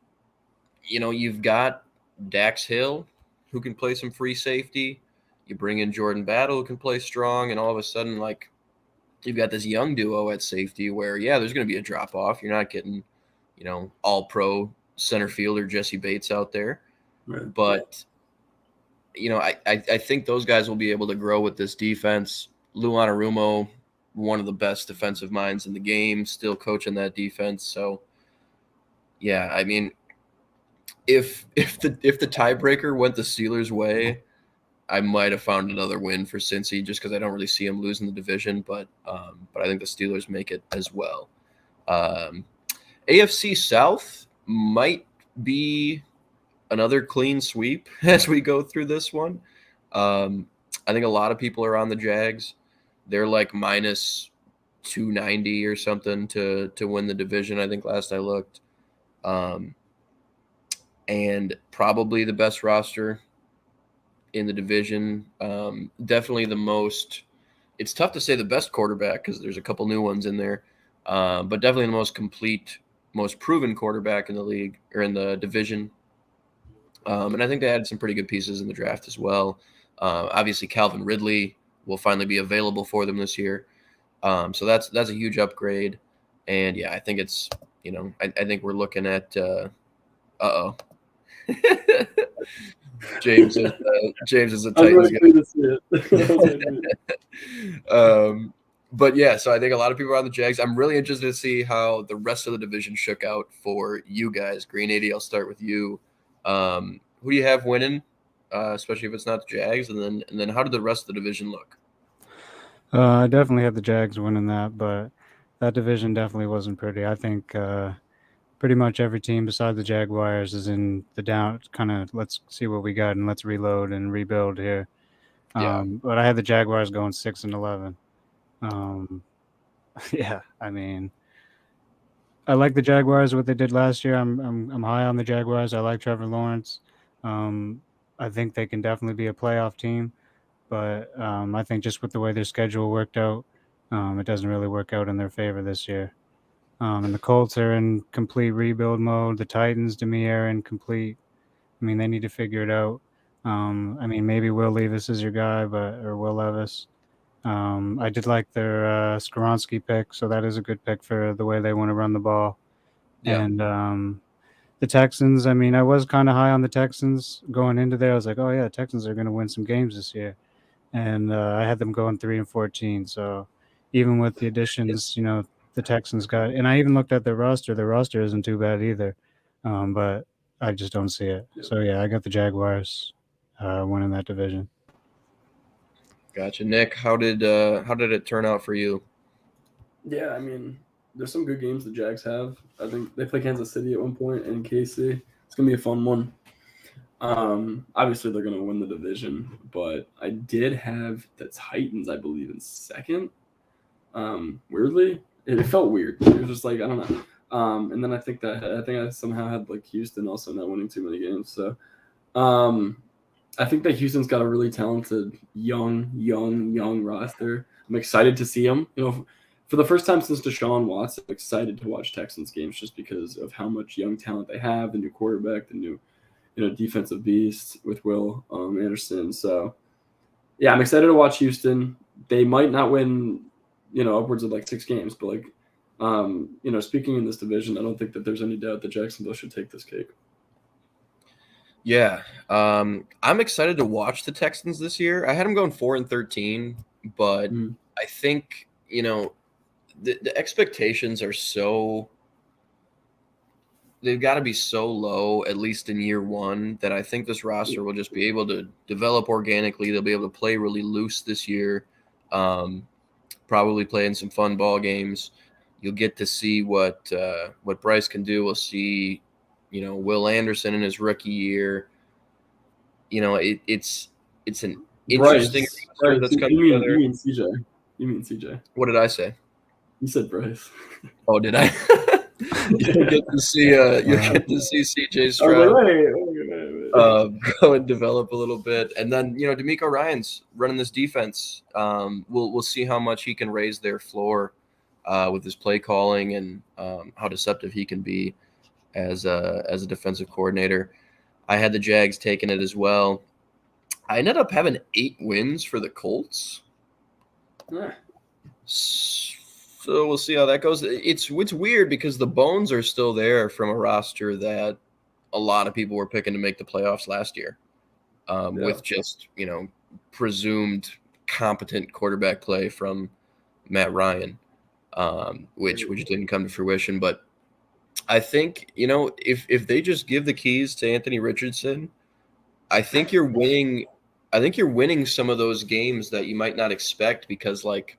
Speaker 1: you've got Dax Hill, who can play some free safety. You bring in Jordan Battle, who can play strong. And all of a sudden, like, you've got this young duo at safety where, there's going to be a drop-off. You're not getting, all-pro center fielder Jesse Bates out there.
Speaker 3: Right.
Speaker 1: But, I think those guys will be able to grow with this defense. Lou Anarumo, one of the best defensive minds in the game, still coaching that defense. So, yeah, I mean, if the tiebreaker went the Steelers' way, I might have found another win for Cincy just because I don't really see them losing the division. But I think the Steelers make it as well. AFC South might be another clean sweep as we go through this one. I think a lot of people are on the Jags. They're like minus 290 or something to win the division, I think last I looked. And probably the best roster in the division. Definitely the most – it's tough to say the best quarterback because there's a couple new ones in there. But definitely the most complete, most proven quarterback in the league or in the division. And I think they added some pretty good pieces in the draft as well. Obviously, Calvin Ridley will finally be available for them this year. So that's a huge upgrade. And, I think it's, I think we're looking at James is a Titans guy. But so I think a lot of people are on the Jags. I'm really interested to see how the rest of the division shook out for you guys. Green 80, I'll start with you. Who do you have winning, especially if it's not the Jags? And then how did the rest of the division look?
Speaker 2: I definitely had the Jags winning that, but that division definitely wasn't pretty. I think pretty much every team besides the Jaguars is in the down, kind of let's see what we got and let's reload and rebuild here. But I had the Jaguars going 6-11. I mean, I like the Jaguars, what they did last year. I'm high on the Jaguars. I like Trevor Lawrence. I think they can definitely be a playoff team, but I think just with the way their schedule worked out, it doesn't really work out in their favor this year. And the Colts are in complete rebuild mode. The Titans, to me, are in complete. I mean, they need to figure it out. I mean, maybe Will Levis is your guy, or Will Levis. I did like their Skoronski pick, so that is a good pick for the way they want to run the ball. Yeah. And the Texans, I mean, I was kind of high on the Texans going into there. I was like, oh, yeah, Texans are going to win some games this year. And I had them going 3-14. So even with the additions, the Texans got, and I even looked at their roster. Their roster isn't too bad either, but I just don't see it. So, I got the Jaguars winning that division.
Speaker 1: Gotcha. Nick, how did it turn out for you?
Speaker 3: Yeah, I mean, there's some good games the Jags have. I think they play Kansas City at one point and KC. It's going to be a fun one. Obviously they're going to win the division, but I did have the Titans, I believe, in second. Weirdly, it felt weird. It was just like, I don't know. And then I think I somehow had like Houston also not winning too many games. So, I think that Houston's got a really talented young roster. I'm excited to see them. You know, for the first time since Deshaun Watson, I'm excited to watch Texans games just because of how much young talent they have, the new quarterback, the new defensive beast with Will Anderson. So, yeah, I'm excited to watch Houston. They might not win, upwards of like 6 games, but like, speaking in this division, I don't think that there's any doubt that Jacksonville should take this cake.
Speaker 1: Yeah, I'm excited to watch the Texans this year. I had them going 4-13, but I think the expectations are they've got to be so low, at least in year one, that I think this roster will just be able to develop organically. They'll be able to play really loose this year, probably play in some fun ball games. You'll get to see what Bryce can do. We'll see, Will Anderson in his rookie year. It's an interesting roster that's coming together.
Speaker 3: You mean CJ? You mean CJ?
Speaker 1: What did I say?
Speaker 3: You said Bryce.
Speaker 1: Oh, did I? You'll get to see CJ Stroud go and develop a little bit, and then DeMeco Ryans running this defense. We'll see how much he can raise their floor with his play calling and how deceptive he can be as a defensive coordinator. I had the Jags taking it as well. I ended up having 8 wins for the Colts. So we'll see how that goes. It's weird because the bones are still there from a roster that a lot of people were picking to make the playoffs last year, with just presumed competent quarterback play from Matt Ryan, which didn't come to fruition. But I think if they just give the keys to Anthony Richardson, I think you're winning. I think you're winning some of those games that you might not expect because like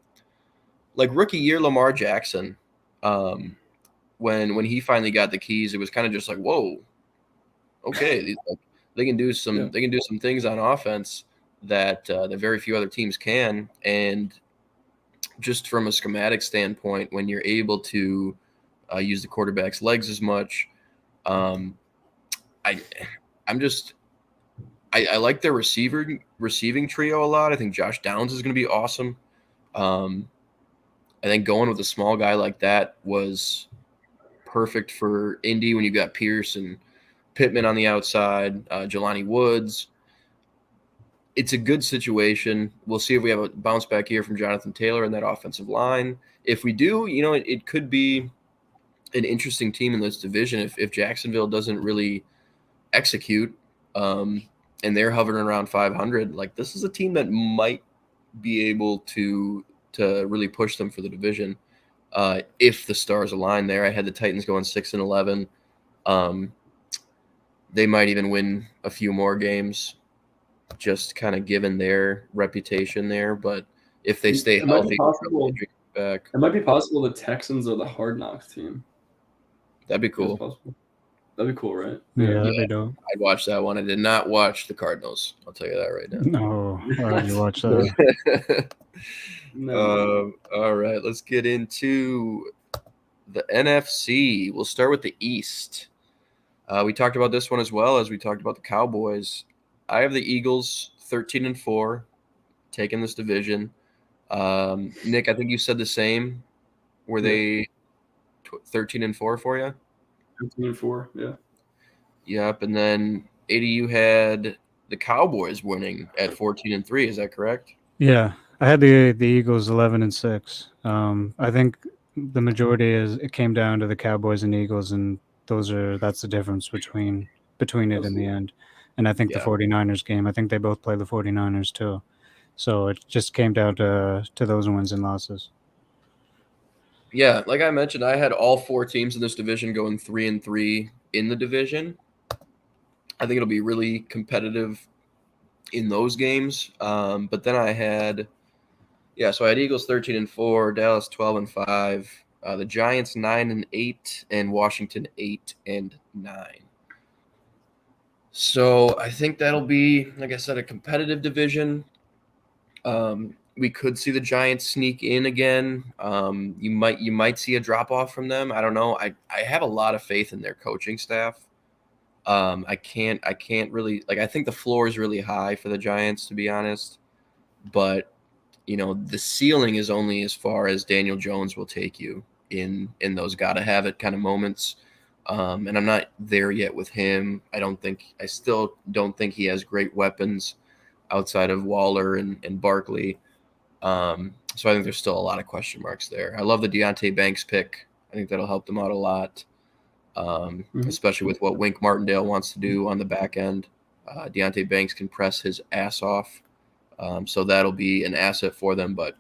Speaker 1: rookie year Lamar Jackson, when he finally got the keys, it was kind of just like, whoa, okay, they can do some things on offense that very few other teams can, and just from a schematic standpoint, when you're able to use the quarterback's legs as much, I like their receiving trio a lot. I think Josh Downs is going to be awesome. I think going with a small guy like that was perfect for Indy when you got Pierce and Pittman on the outside, Jelani Woods. It's a good situation. We'll see if we have a bounce back here from Jonathan Taylor in that offensive line. If we do, it could be an interesting team in this division if Jacksonville doesn't really execute and they're hovering around 500. Like, this is a team that might be able to really push them for the division if the stars align there. I had the Titans going 6-11. They might even win a few more games, just kind of given their reputation there. But if they stay healthy,
Speaker 3: it might be possible the Texans are the Hard Knocks team.
Speaker 1: That'd be cool.
Speaker 3: That'd be cool, right?
Speaker 2: Yeah, that'd be dope.
Speaker 1: I'd watch that one. I did not watch the Cardinals. I'll tell you that right now.
Speaker 2: No, why would you watch that?
Speaker 3: No.
Speaker 1: All right, let's get into the NFC. We'll start with the East. We talked about this one as well as we talked about the Cowboys. I have the Eagles 13-4, taking this division. Nick, I think you said the same. Were they 13-4 for you?
Speaker 3: 13-4, yeah.
Speaker 1: Yep, and then 80, you had the Cowboys winning at 14-3. Is that correct?
Speaker 2: Yeah, I had the Eagles 11-6. I think the majority it came down to the Cowboys and Eagles, and that's the difference between it in the end. And I think the 49ers game, I think they both play the 49ers too. So it just came down to those wins and losses.
Speaker 1: Yeah, like I mentioned, I had all 4 teams in this division going 3-3 in the division. I think it'll be really competitive in those games. But then I had Eagles 13-4, Dallas 12-5, the Giants 9-8, and Washington 8-9. So I think that'll be, like I said, a competitive division. We could see the Giants sneak in again. You might see a drop off from them. I don't know. I have a lot of faith in their coaching staff. I can't really, like, I think the floor is really high for the Giants, to be honest. But the ceiling is only as far as Daniel Jones will take you in those gotta have it kind of moments. And I'm not there yet with him. I still don't think he has great weapons outside of Waller and Barkley. So I think there's still a lot of question marks there. I love the Deontay Banks pick. I think that'll help them out a lot, especially with what Wink Martindale wants to do on the back end. Deontay Banks can press his ass off. So that'll be an asset for them. But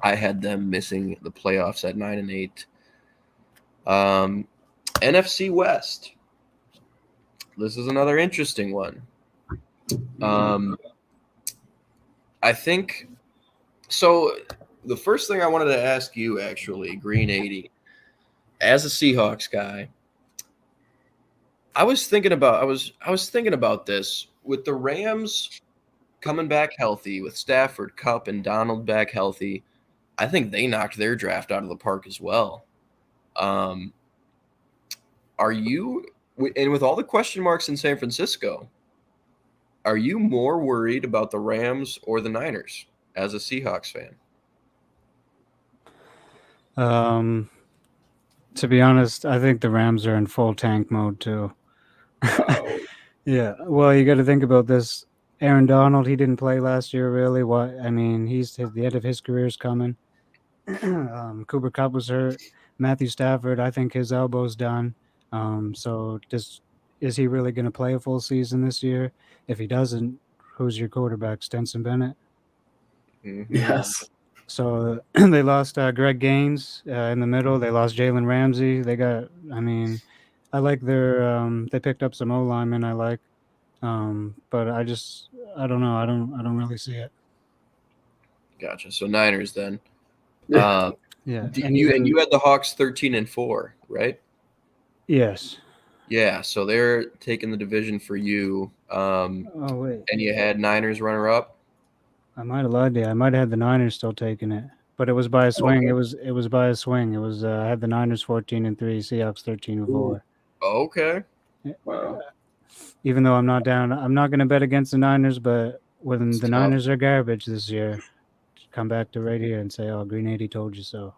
Speaker 1: I had them missing the playoffs at 9-8. NFC West. This is another interesting one. I think so. The first thing I wanted to ask you, actually, Green 80, as a Seahawks guy, I was thinking about this with the Rams coming back healthy, with Stafford, Kupp, and Donald back healthy. I think they knocked their draft out of the park as well. Are you, and with all the question marks in San Francisco, are you more worried about the Rams or the Niners as a Seahawks fan?
Speaker 2: To be honest, I think the Rams are in full tank mode too.
Speaker 3: Wow.
Speaker 2: Yeah, well, you got to think about this. Aaron Donald, he didn't play last year, really. What I mean, the end of his career is coming. Cooper Kupp was hurt. Matthew Stafford, I think his elbow's done. So is he really going to play a full season this year? If he doesn't, who's your quarterback? Stenson Bennett.
Speaker 1: Mm-hmm.
Speaker 3: Yes.
Speaker 2: So they lost Greg Gaines in the middle. They lost Jalen Ramsey. I like they picked up some O linemen I like, but I don't know. I don't really see it.
Speaker 1: Gotcha. So Niners then.
Speaker 3: Yeah.
Speaker 2: Yeah,
Speaker 1: You had the Hawks 13-4, right?
Speaker 2: Yes.
Speaker 1: Yeah. So they're taking the division for you.
Speaker 2: Oh wait,
Speaker 1: And you had Niners runner up.
Speaker 2: I might have lied to you. I might have had the Niners still taking it, but it was by a swing.
Speaker 1: Okay.
Speaker 2: It was by a swing. It was I had the Niners 14-3, Seahawks 13-4.
Speaker 1: Okay.
Speaker 3: Wow.
Speaker 2: Even though I'm not going to bet against the Niners, but when
Speaker 1: It's
Speaker 2: the
Speaker 1: tough.
Speaker 2: Niners are garbage this year, come back to right here and say, "Oh, Green 80 told you so."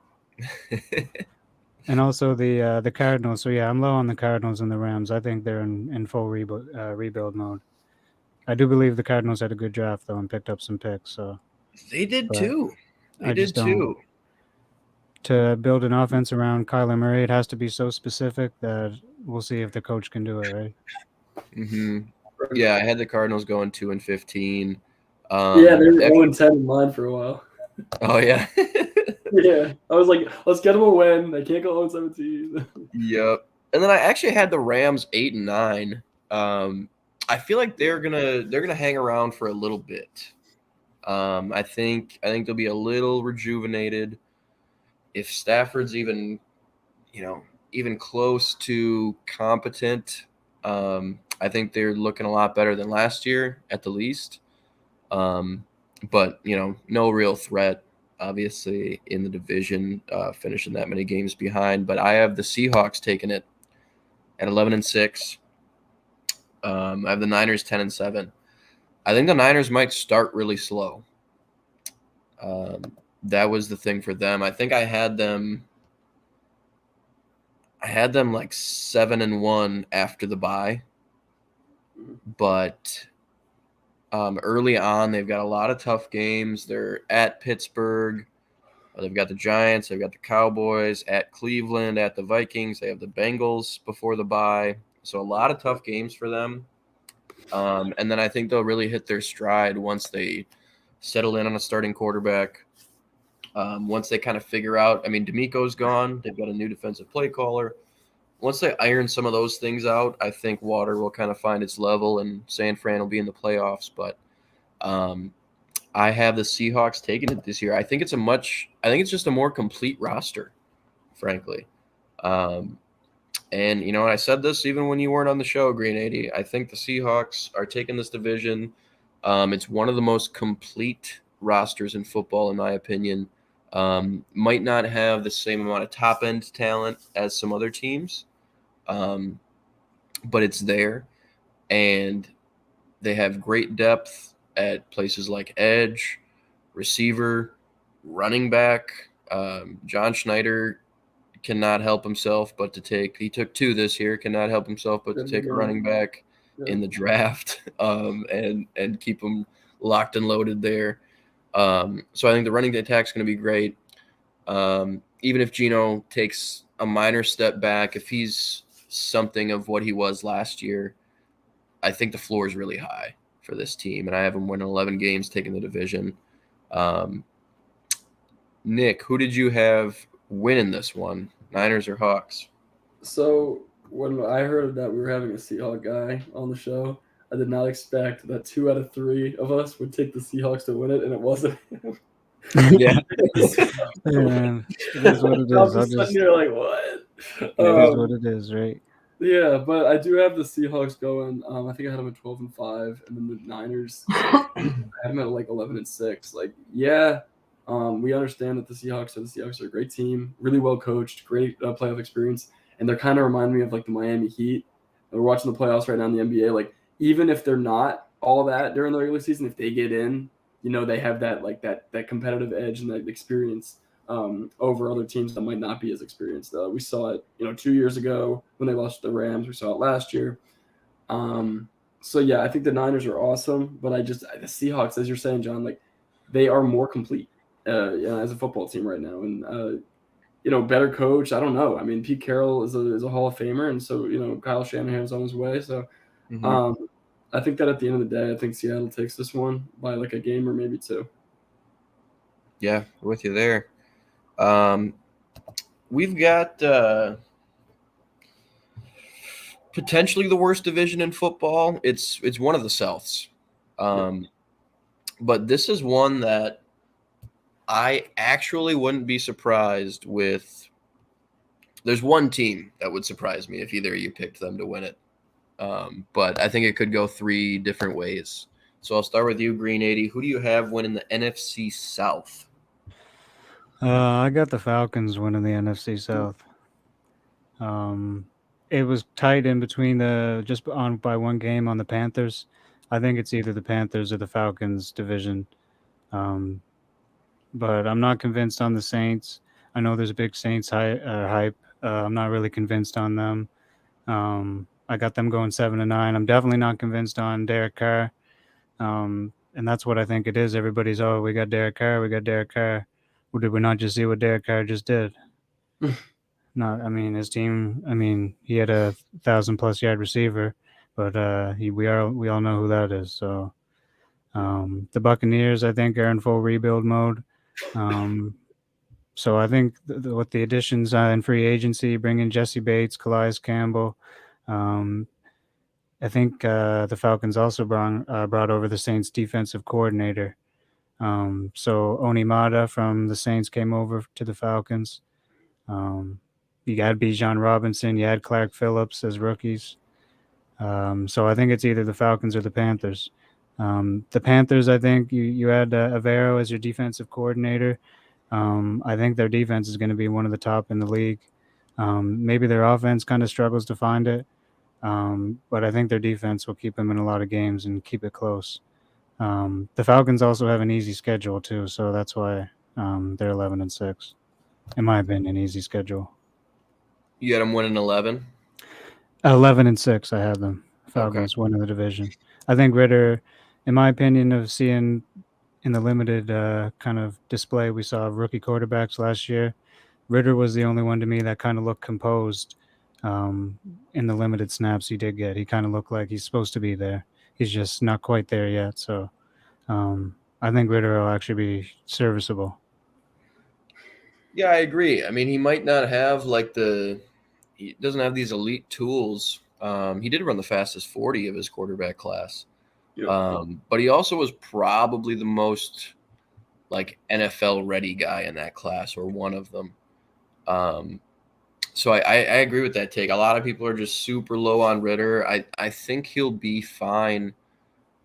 Speaker 2: And also the Cardinals. So yeah, I'm low on the Cardinals and the Rams. I think they're in full rebuild mode. I do believe the Cardinals had a good draft though and picked up some picks. So
Speaker 1: They did
Speaker 2: but
Speaker 1: too. They
Speaker 2: I
Speaker 1: did
Speaker 2: just don't.
Speaker 1: too.
Speaker 2: To build an offense around Kyler Murray, it has to be so specific that we'll see if the coach can do it, right?
Speaker 1: Mm-hmm. Yeah, I had the Cardinals going 2-15.
Speaker 3: Yeah, they were 0-10 in mine for a while.
Speaker 1: Oh yeah.
Speaker 3: Yeah, I was like, let's get them a win. They can't go 0-17.
Speaker 1: Yep. And then I actually had the Rams 8-9. I feel like they're gonna hang around for a little bit. I think they'll be a little rejuvenated. If Stafford's even close to competent, I think they're looking a lot better than last year at the least. But no real threat, obviously, in the division, finishing that many games behind. But I have the Seahawks taking it at 11-6. I have the Niners 10-7. I think the Niners might start really slow. That was the thing for them. I think I had them like 7-1 after the bye, but early on they've got a lot of tough games. They're at Pittsburgh. They've got the Giants. They've got the Cowboys, at Cleveland, at the Vikings. They have the Bengals before the bye. So a lot of tough games for them. And then I think they'll really hit their stride once they settle in on a starting quarterback. Once they kind of figure out, I mean, D'Amico's gone. They've got a new defensive play caller. Once they iron some of those things out, I think water will kind of find its level and San Fran will be in the playoffs. But I have the Seahawks taking it this year. I think it's just a more complete roster, frankly. And And, you know, I said this even when you weren't on the show, Green 80. I think the Seahawks are taking this division. It's one of the most complete rosters in football, in my opinion. Might not have the same amount of top-end talent as some other teams, but it's there. And they have great depth at places like edge, receiver, running back. John Schneider cannot help himself but to take – he took 2 this year, cannot help himself but to take a running back in the draft and keep him locked and loaded there. So I think the running attack is going to be great. Even if Geno takes a minor step back, if he's something of what he was last year, I think the floor is really high for this team, and I have them winning 11 games, taking the division. Nick, who did you have winning this one, Niners or Hawks?
Speaker 3: So when I heard that we were having a Seahawk guy on the show, I did not expect that 2 out of 3 of us would take the Seahawks to win it, and it wasn't him.
Speaker 1: Yeah.
Speaker 2: Yeah, it is what it
Speaker 3: I'm
Speaker 2: is.
Speaker 3: just sitting here like, what?
Speaker 2: It is what it is, right?
Speaker 3: Yeah, but I do have the Seahawks going. I think I had them at 12-5, and then the Niners, I had them at like 11-6. Like, yeah, we understand that the Seahawks are a great team, really well coached, great playoff experience, and they're kind of remind me of like the Miami Heat. We're watching the playoffs right now in the NBA. Like, even if they're not all that during the regular season, if they get in, you know, they have that like that competitive edge and that experience over other teams that might not be as experienced. We saw it, 2 years ago when they lost to the Rams. We saw it last year. So yeah, I think the Niners are awesome, but the Seahawks, as you're saying, John, like they are more complete as a football team right now, and better coach. I don't know. I mean, Pete Carroll is a Hall of Famer, and so Kyle Shanahan's on his way. So I think that at the end of the day, I think Seattle takes this one by like a game or maybe 2.
Speaker 1: Yeah, with you there. We've got potentially the worst division in football. It's one of the Souths. But this is one that I actually wouldn't be surprised with. There's one team that would surprise me if either of you picked them to win it. But I think it could go 3 different ways. So I'll start with you, Green 80. Who do you have winning the NFC South?
Speaker 2: I got the Falcons winning the NFC South. It was tight in between just on by 1 game on the Panthers. I think it's either the Panthers or the Falcons division. But I'm not convinced on the Saints. I know there's a big Saints hype. I'm not really convinced on them. I got them going 7-9. I'm definitely not convinced on Derek Carr. And that's what I think it is. Everybody's, we got Derek Carr. Well, did we not just see what Derek Carr just did? His team, he had a 1,000+ yard receiver, but we all know who that is. So the Buccaneers, I think, are in full rebuild mode. So I think with the additions in free agency, bringing Jesse Bates, Calais Campbell, I think the Falcons also brought over the Saints defensive coordinator. So Onimata from the Saints came over to the Falcons. You had Bijan Robinson, you had Clark Phillips as rookies. So I think it's either the Falcons or the Panthers. The Panthers, I think you had Avero as your defensive coordinator. I think their defense is going to be one of the top in the league. Maybe their offense kind of struggles to find it. But I think their defense will keep them in a lot of games and keep it close. The Falcons also have an easy schedule too, so that's why they're 11-6. In my opinion, easy schedule.
Speaker 1: You got them winning 11?
Speaker 2: 11-6, I have them. Falcons winning the division. I think Ritter, in my opinion, of seeing in the limited kind of display we saw of rookie quarterbacks last year, Ritter was the only one to me that kind of looked composed in the limited snaps he did get. He kind of looked like he's supposed to be there. He's just not quite there yet. So I think Ritter will actually be serviceable.
Speaker 1: Yeah, I agree. I mean, he might not have he doesn't have these elite tools. He did run the fastest 40 of his quarterback class. Yep. But he also was probably the most NFL ready guy in that class, or one of them. So I agree with that take. A lot of people are just super low on Ritter. I think he'll be fine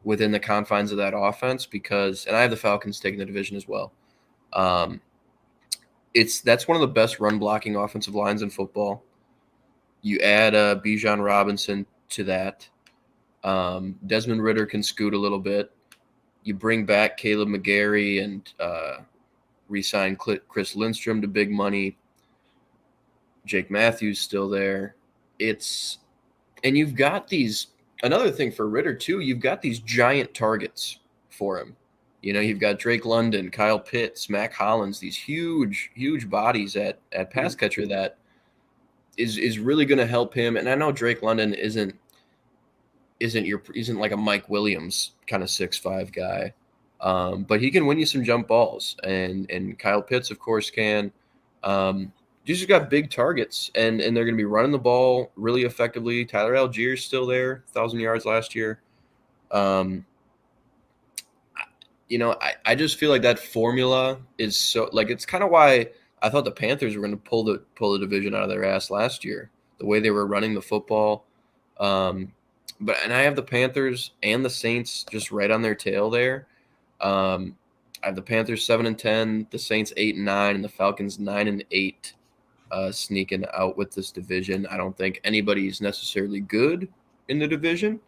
Speaker 1: within the confines of that offense because, and I have the Falcons taking the division as well. That's one of the best run blocking offensive lines in football. You add Bijan Robinson to that. Desmond Ritter can scoot a little bit. You bring back Caleb McGarry and re-sign Chris Lindstrom to big money. Jake Matthews still there. And you've got these, another thing for Ritter too, you've got these giant targets for him. You know, you've got Drake London, Kyle Pitts, Mac Hollins, these huge bodies at pass catcher that is really going to help him. And I know Drake London isn't like a Mike Williams kind of 6'5" guy. But he can win you some jump balls, and Kyle Pitts, of course, can. You just got big targets, and they're going to be running the ball really effectively. Tyler Algier's still there, 1,000 yards last year. You know, I just feel like that formula is so, like, it's kind of why I thought the Panthers were going to pull the division out of their ass last year, the way they were running the football. And I have the Panthers and the Saints just right on their tail there. I have the Panthers 7-10, the Saints 8-9, and the Falcons 9-8, sneaking out with this division. I don't think anybody's necessarily good in the division,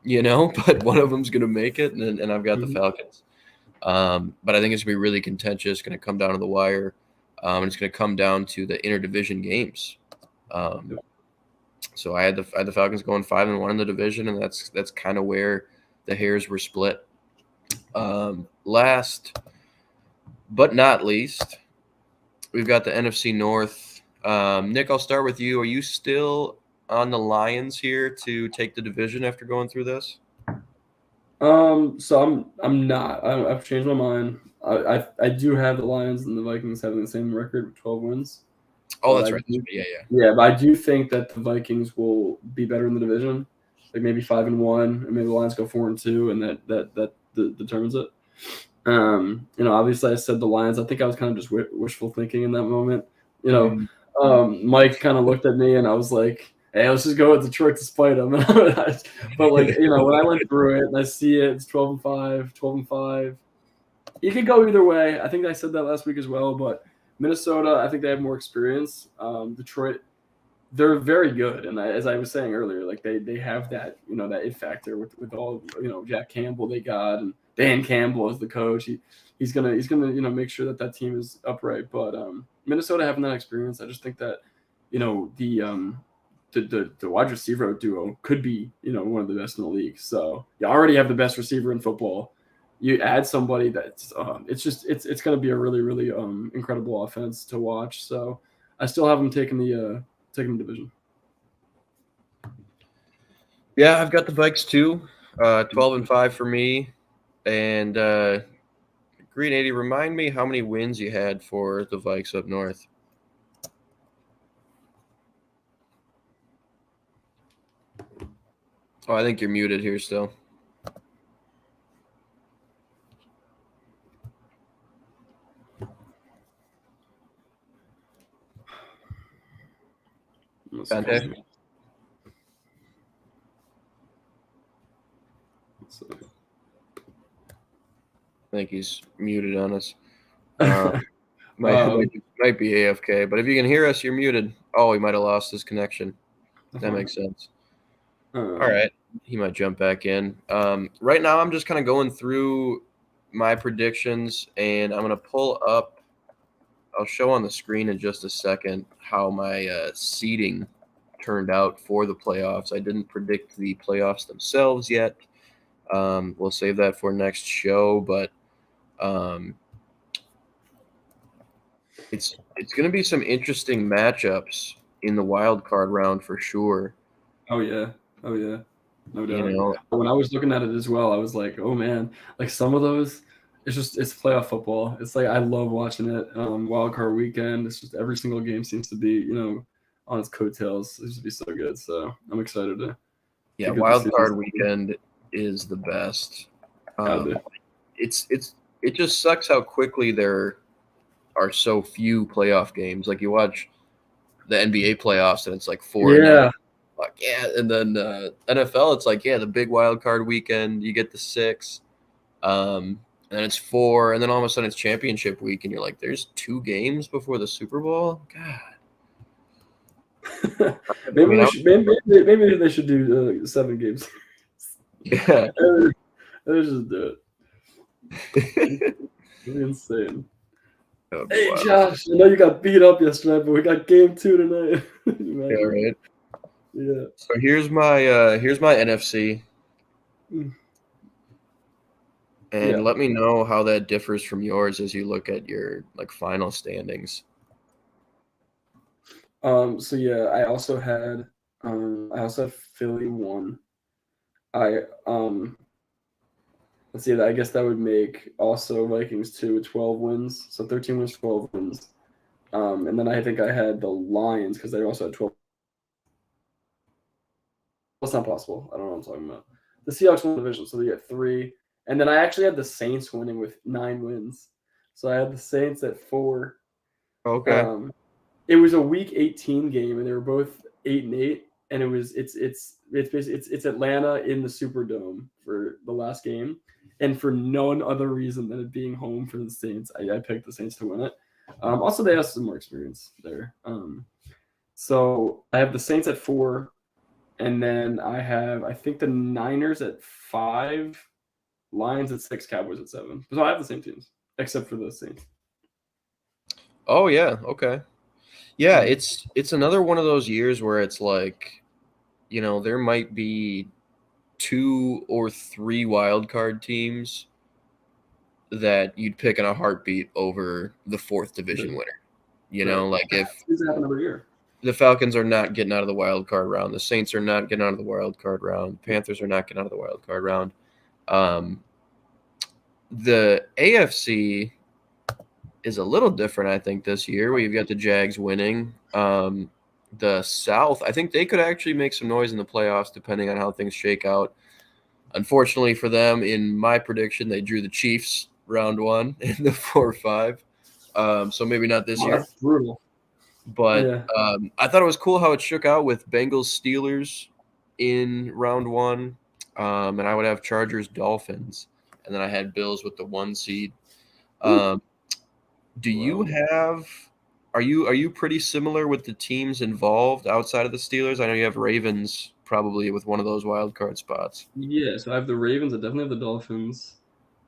Speaker 1: you know, but one of them's going to make it, and I've got the Falcons. But I think it's going to be really contentious, going to come down to the wire, and it's going to come down to the interdivision games. So I had the Falcons going 5-1 in the division, and that's kind of where the hairs were split. Last but not least, we've got the NFC North. Nick, I'll start with you. Are you still on the Lions here to take the division after going through this?
Speaker 3: So I'm not. I've changed my mind. I do have the Lions and the Vikings having the same record with 12 wins.
Speaker 1: Oh, that's right.
Speaker 3: Yeah, but I do think that the Vikings will be better in the division, like maybe 5-1, and maybe the Lions go 4-2, and that determines it. You know, obviously I said the Lions. I think I was kind of just wishful thinking in that moment. You know, Mike kind of looked at me, and I was like, "Hey, let's just go with Detroit to spite them." But like, you know, when I went through it and I see it, it's 12-5, 12-5. You could go either way. I think I said that last week as well, but Minnesota, I think they have more experience. Detroit, they're very good, and as I was saying earlier, like they have that, you know, that it factor with all, you know, Jack Campbell they got, and Dan Campbell as the coach. He's gonna you know, make sure that team is upright. But Minnesota having that experience, I just think that, you know, the wide receiver duo could be, you know, one of the best in the league. So you already have the best receiver in football. You add somebody that's it's going to be a really, really incredible offense to watch. So I still have them taking the division.
Speaker 1: Yeah, I've got the Vikes too. 12-5 for me. And Green 80, remind me how many wins you had for the Vikes up north. Oh, I think you're muted here still. Dante? I think he's muted on us. Might be AFK, but if you can hear us, you're muted. Oh, he might have lost his connection. That makes sense. All right. He might jump back in. Right now, I'm just kind of going through my predictions, and I'm going to pull up. I'll show on the screen in just a second how my seeding turned out for the playoffs. I didn't predict the playoffs themselves yet. We'll save that for next show, but it's going to be some interesting matchups in the wild card round for sure.
Speaker 3: Oh yeah, no doubt.
Speaker 1: You know,
Speaker 3: when I was looking at it as well, I was like, oh man, like some of those, it's playoff football. It's like I love watching it. Wild card weekend. It's just every single game seems to be, you know, on its coattails. It used to be so good. So I'm excited to.
Speaker 1: Yeah, wild card weekend is the best. It just sucks how quickly there are so few playoff games. Like you watch the NBA playoffs, and it's like 4
Speaker 3: Yeah.
Speaker 1: Like, yeah, and then NFL, it's like, yeah, the big wild card weekend, you get the 6, and then it's 4, and then all of a sudden it's championship week, and you're like, there's 2 games before the Super Bowl. God,
Speaker 3: maybe they should do 7 games.
Speaker 1: Yeah,
Speaker 3: Let's just do it. It'd be insane. Hey
Speaker 1: wild.
Speaker 3: Josh, I know you got beat up yesterday, but we got game 2 tonight.
Speaker 1: Yeah, right.
Speaker 3: Yeah.
Speaker 1: So here's my NFC,
Speaker 3: Mm.
Speaker 1: and
Speaker 3: Yeah.
Speaker 1: let me know how that differs from yours as you look at your like final standings.
Speaker 3: So yeah, I also had Philly 1. Let's see, I guess that would make also Vikings 2 with 12 wins. So 13 wins, 12 wins. And then I think I had the Lions because they also had 12. That's not possible. I don't know what I'm talking about. The Seahawks won the division, so they get 3. And then I actually had the Saints winning with 9 wins. So I had the Saints at 4.
Speaker 1: Okay.
Speaker 3: It was a week 18 game, and they were both 8-8. And it's Atlanta in the Superdome for the last game, and for no other reason than it being home for the Saints, I picked the Saints to win it. Also, they have some more experience there. So I have the Saints at 4, and then I think the Niners at 5, Lions at 6, Cowboys at 7. So I have the same teams except for the Saints.
Speaker 1: Oh yeah, okay. Yeah, it's another one of those years where it's like, there might be 2 or 3 wild card teams that you'd pick in a heartbeat over the 4th division winner. Like if
Speaker 3: this happen every year.
Speaker 1: The Falcons are not getting out of the wild card round, the Saints are not getting out of the wild card round, Panthers are not getting out of the wild card round. The AFC is a little different, I think, this year. We've got the Jags winning. The South, I think they could actually make some noise in the playoffs depending on how things shake out. Unfortunately for them, in my prediction, they drew the Chiefs round 1 in the 4-5. So maybe not this year.
Speaker 3: That's brutal.
Speaker 1: But
Speaker 3: Yeah.
Speaker 1: I thought it was cool how it shook out with Bengals Steelers in round 1. And I would have Chargers Dolphins. And then I had Bills with the 1 seed. Do you have – are you pretty similar with the teams involved outside of the Steelers? I know you have Ravens probably with one of those wild card spots.
Speaker 3: Yeah, so I have the Ravens. I definitely have the Dolphins.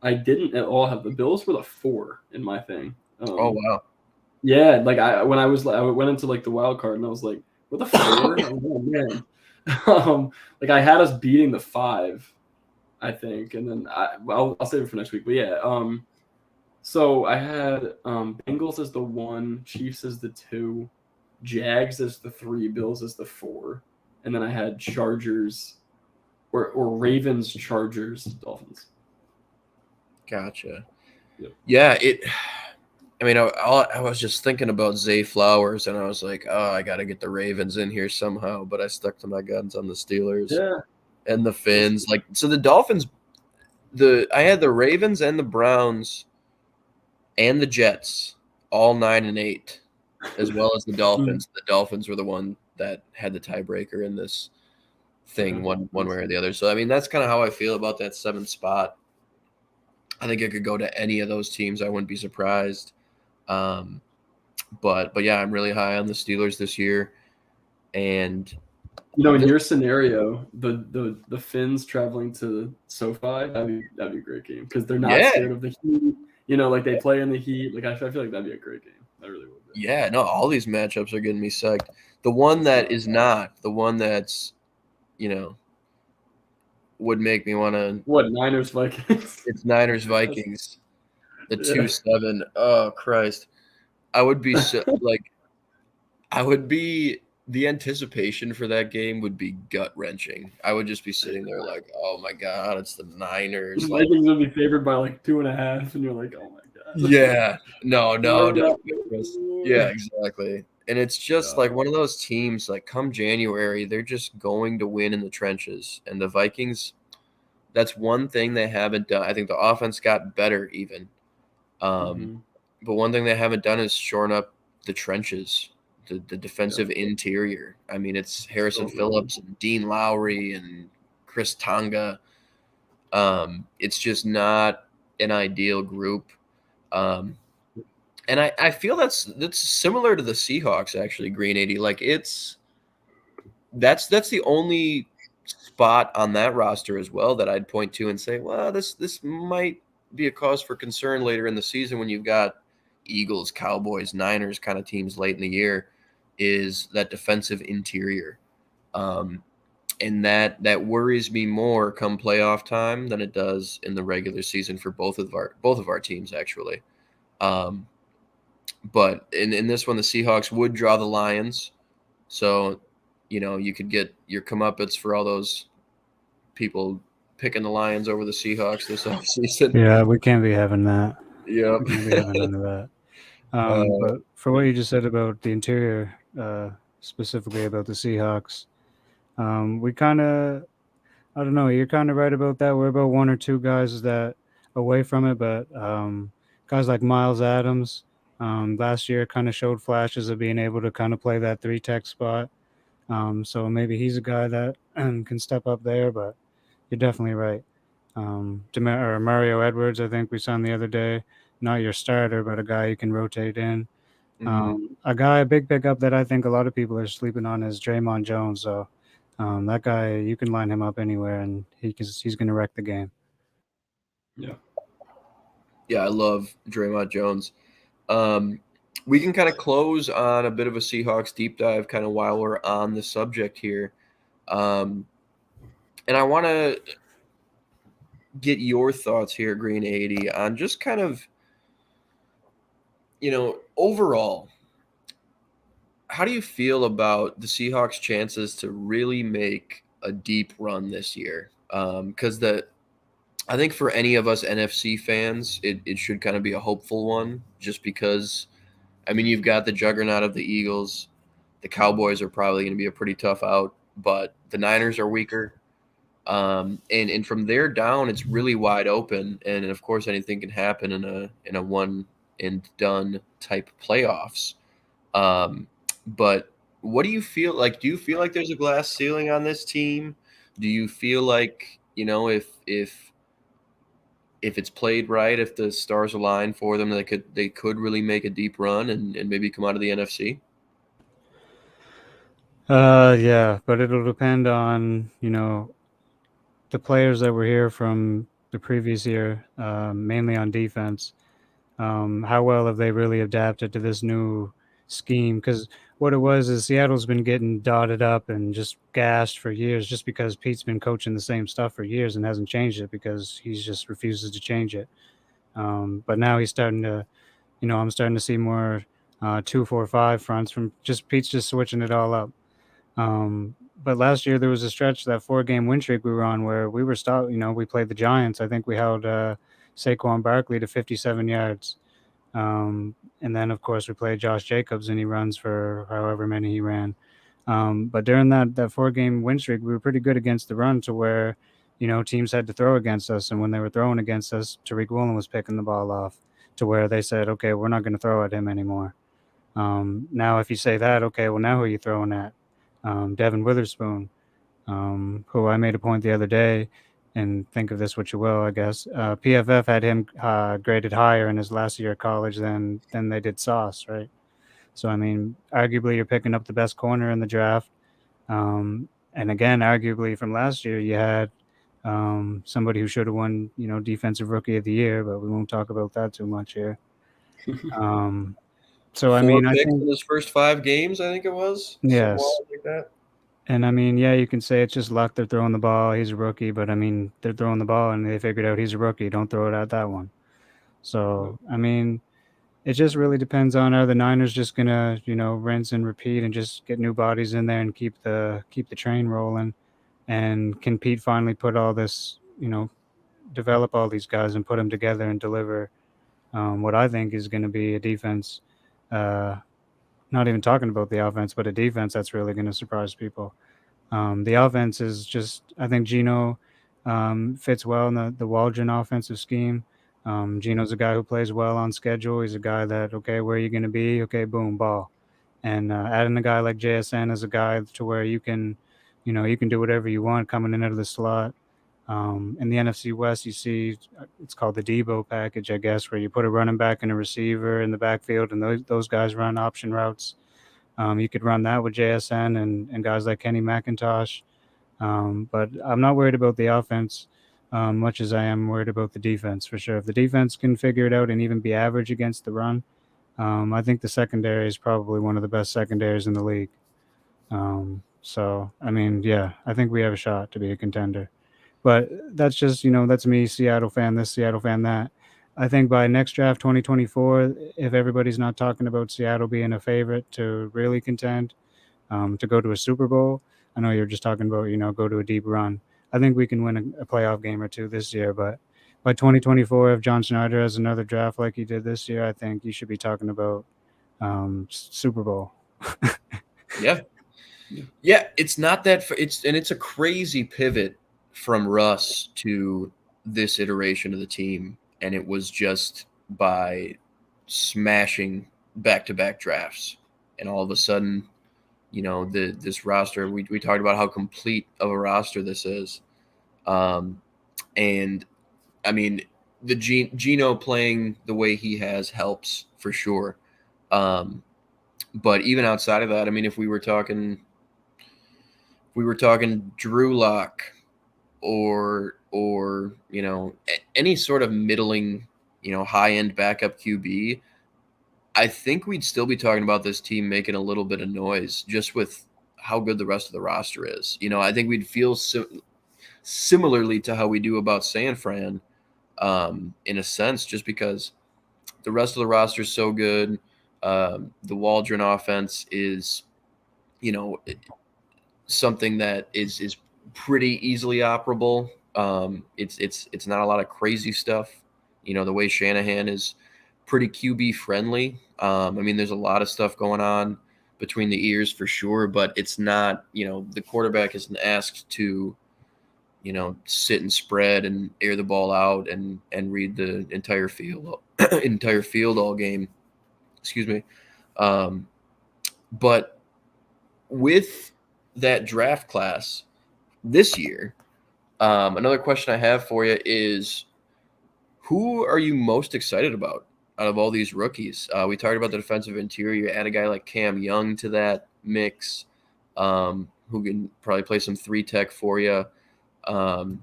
Speaker 3: I didn't at all have the Bills for the 4 in my thing.
Speaker 1: Oh, wow.
Speaker 3: Yeah, like I went into like the wild card and I was like, what the 4? Oh man. Like I had us beating the 5, I think, and then I'll save it for next week. But yeah, so I had Bengals as the 1, Chiefs as the 2, Jags as the 3, Bills as the 4, and then I had Chargers or Ravens, Chargers, Dolphins.
Speaker 1: Gotcha.
Speaker 3: Yep.
Speaker 1: Yeah, I was just thinking about Zay Flowers, and I was like, oh, I got to get the Ravens in here somehow, but I stuck to my guns on the Steelers and the Finns. Like, so the Dolphins, I had the Ravens and the Browns and the Jets all 9-8, as well as the Dolphins. The Dolphins were the one that had the tiebreaker in this thing, one way or the other. So, I mean, that's kind of how I feel about that 7th spot. I think it could go to any of those teams. I wouldn't be surprised. But yeah, I'm really high on the Steelers this year. And
Speaker 3: in your scenario, the Finns traveling to SoFi, that'd be a great game because they're not scared of the heat. Like they play in the heat. Like I feel like that'd be a great game. That really would be.
Speaker 1: Yeah, no, all these matchups are getting me psyched. The one that is not, the one that's, would make me want to.
Speaker 3: What, Niners Vikings?
Speaker 1: It's Niners Vikings. The 2-7. Oh Christ. I would be the anticipation for that game would be gut wrenching. I would just be sitting there like, oh my God, it's the Niners.
Speaker 3: The Vikings would be favored by like 2.5, and you're like, oh my God.
Speaker 1: Yeah. No. Yeah, exactly. And it's just like one of those teams, like come January, they're just going to win in the trenches. And the Vikings, that's one thing they haven't done. I think the offense got better even. But one thing they haven't done is shorn up the trenches. the defensive interior. I mean, it's Harrison Phillips and Dean Lowry and Chris Tonga. It's just not an ideal group. And I feel that's similar to the Seahawks, actually, Green 80. Like that's the only spot on that roster as well that I'd point to and say, well, this might be a cause for concern later in the season when you've got Eagles, Cowboys, Niners kind of teams late in the year, is that defensive interior. And that worries me more come playoff time than it does in the regular season for both of our teams, actually. But in this one, the Seahawks would draw the Lions. So, you could get your comeuppance for all those people picking the Lions over the Seahawks this offseason.
Speaker 2: Yeah, we can't be having that.
Speaker 1: Yep.
Speaker 2: We can't be having none of that. But for what you just said about the interior, specifically about the Seahawks, we kind of, I don't know, you're kind of right about that. We're about one or two guys that away from it, but guys like Miles Adams last year kind of showed flashes of being able to kind of play that 3-tech spot. So maybe he's a guy that can step up there, but you're definitely right. Mario Edwards, I think we signed the other day. Not your starter, but a guy you can rotate in. A big pickup that I think a lot of people are sleeping on is Draymond Jones. So that guy, you can line him up anywhere, and he's going to wreck the game.
Speaker 3: Yeah.
Speaker 1: Yeah, I love Draymond Jones. We can kind of close on a bit of a Seahawks deep dive kind of while we're on the subject here. And I want to get your thoughts here, Green 80, on just kind of, overall, how do you feel about the Seahawks' chances to really make a deep run this year? Because I think for any of us NFC fans, it should kind of be a hopeful one, just because, I mean, you've got the juggernaut of the Eagles. The Cowboys are probably going to be a pretty tough out, but the Niners are weaker. And from there down, it's really wide open. And of course, anything can happen in a one and done type playoffs. But what do you feel like? Do you feel like there's a glass ceiling on this team? Do you feel like, if it's played right, if the stars align for them, they could really make a deep run and maybe come out of the NFC?
Speaker 2: Yeah, but it'll depend on, the players that were here from the previous year, mainly on defense. How well have they really adapted to this new scheme? Because what it was is Seattle's been getting dotted up and just gashed for years just because Pete's been coaching the same stuff for years and hasn't changed it because he just refuses to change it. But now he's starting to, I'm starting to see more 2-4-5 fronts from just Pete's just switching it all up. But last year there was a stretch, that 4-game win streak we were on, where we were stopped. We played the Giants. I think we held Saquon Barkley to 57 yards. And then, of course, we played Josh Jacobs, and he runs for however many he ran. But during that 4-game win streak, we were pretty good against the run to where, teams had to throw against us. And when they were throwing against us, Tariq Woolen was picking the ball off to where they said, okay, we're not going to throw at him anymore. Now, if you say that, okay, well, now who are you throwing at? Devin Witherspoon, who I made a point the other day, and think of this what you will, I guess. PFF had him graded higher in his last year of college than they did Sauce, right? So, I mean, arguably you're picking up the best corner in the draft. And again, arguably from last year, you had somebody who should have won, Defensive Rookie of the Year, but we won't talk about that too much here. So, I mean, I think
Speaker 1: in his first 5 games, I think it was.
Speaker 2: Yes.
Speaker 1: Like that.
Speaker 2: And I mean, yeah, you can say it's just luck. They're throwing the ball. He's a rookie, but I mean, they're throwing the ball and they figured out he's a rookie. Don't throw it at that one. So, I mean, it just really depends on, are the Niners just gonna, rinse and repeat and just get new bodies in there and keep the train rolling? And can Pete finally put all this, develop all these guys and put them together and deliver what I think is going to be a defense, not even talking about the offense, but a defense that's really going to surprise people. The offense is just, I think Geno fits well in the Waldron offensive scheme. Geno's a guy who plays well on schedule. He's a guy that, okay, where are you going to be? Okay, boom, ball. and adding a guy like JSN as a guy to where you can do whatever you want coming in out of the slot. In the NFC West, you see it's called the Debo package, I guess, where you put a running back and a receiver in the backfield, and those guys run option routes. You could run that with JSN and guys like Kenny McIntosh. But I'm not worried about the offense much as I am worried about the defense for sure. If the defense can figure it out and even be average against the run, I think the secondary is probably one of the best secondaries in the league. So, I mean, yeah, I think we have a shot to be a contender. But that's just, that's me, Seattle fan this, Seattle fan that. I think by next draft, 2024, if everybody's not talking about Seattle being a favorite to really contend, to go to a Super Bowl, I know you're just talking about, go to a deep run. I think we can win a playoff game or two this year. But by 2024, if John Schneider has another draft like he did this year, I think you should be talking about Super Bowl.
Speaker 1: Yeah. Yeah, it's not that it's a crazy pivot from Russ to this iteration of the team, and it was just by smashing back-to-back drafts, and all of a sudden, this roster. We talked about how complete of a roster this is, and I mean the Gino playing the way he has helps for sure, but even outside of that, I mean, if we were talking Drew Lock or any sort of middling, high end backup QB, I think we'd still be talking about this team making a little bit of noise just with how good the rest of the roster is. I think we'd feel similarly to how we do about San Fran, in a sense, just because the rest of the roster is so good. The Waldron offense is, something that is pretty easily operable. It's not a lot of crazy stuff. The way Shanahan is pretty QB friendly. I mean, there's a lot of stuff going on between the ears for sure, but it's not, the quarterback isn't asked to, sit and spread and air the ball out and read the entire field all game. Excuse me. But with that draft class this year, another question I have for you is, who are you most excited about out of all these rookies? We talked about the defensive interior. Add a guy like Cam Young to that mix, who can probably play some 3-tech for you. You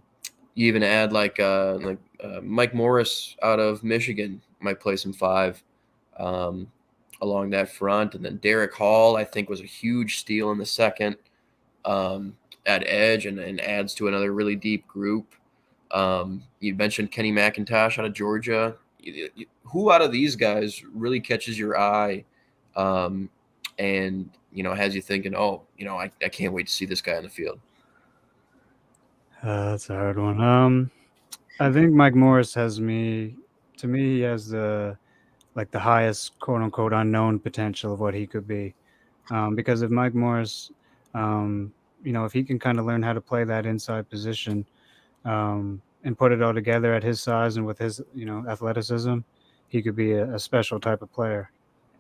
Speaker 1: even add like Mike Morris out of Michigan, might play some 5 along that front. And then Derek Hall, I think, was a huge steal in the second at edge and adds to another really deep group. You mentioned Kenny McIntosh out of Georgia. Who out of these guys really catches your eye and, has you thinking, I can't wait to see this guy in the field?
Speaker 2: That's a hard one. I think Mike Morris to me, he has the highest quote unquote unknown potential of what he could be. Because if Mike Morris, if he can kind of learn how to play that inside position, and put it all together at his size and with his, athleticism, he could be a special type of player.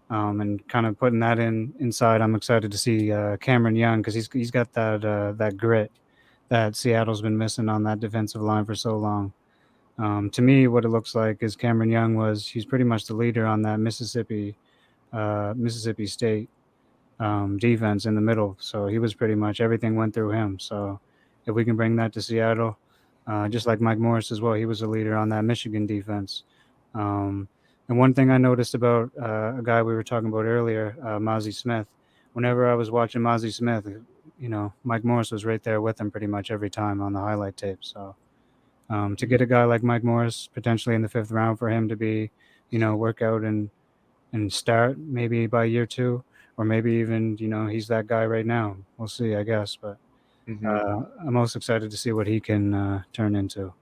Speaker 2: And kind of putting that inside, I'm excited to see Cameron Young, because he's got that grit that Seattle's been missing on that defensive line for so long. To me, what it looks like is Cameron Young he's pretty much the leader on that Mississippi State defense in the middle. So he was pretty much, everything went through him. So if we can bring that to Seattle, just like Mike Morris as well, he was a leader on that Michigan defense. And one thing I noticed about a guy we were talking about earlier, Mozzie Smith, whenever I was watching Mozzie Smith, Mike Morris was right there with him pretty much every time on the highlight tape. So to get a guy like Mike Morris potentially in the 5th round, for him to be, work out and start maybe by year 2, or maybe even, he's that guy right now. We'll see, I guess. But I'm most excited to see what he can turn into.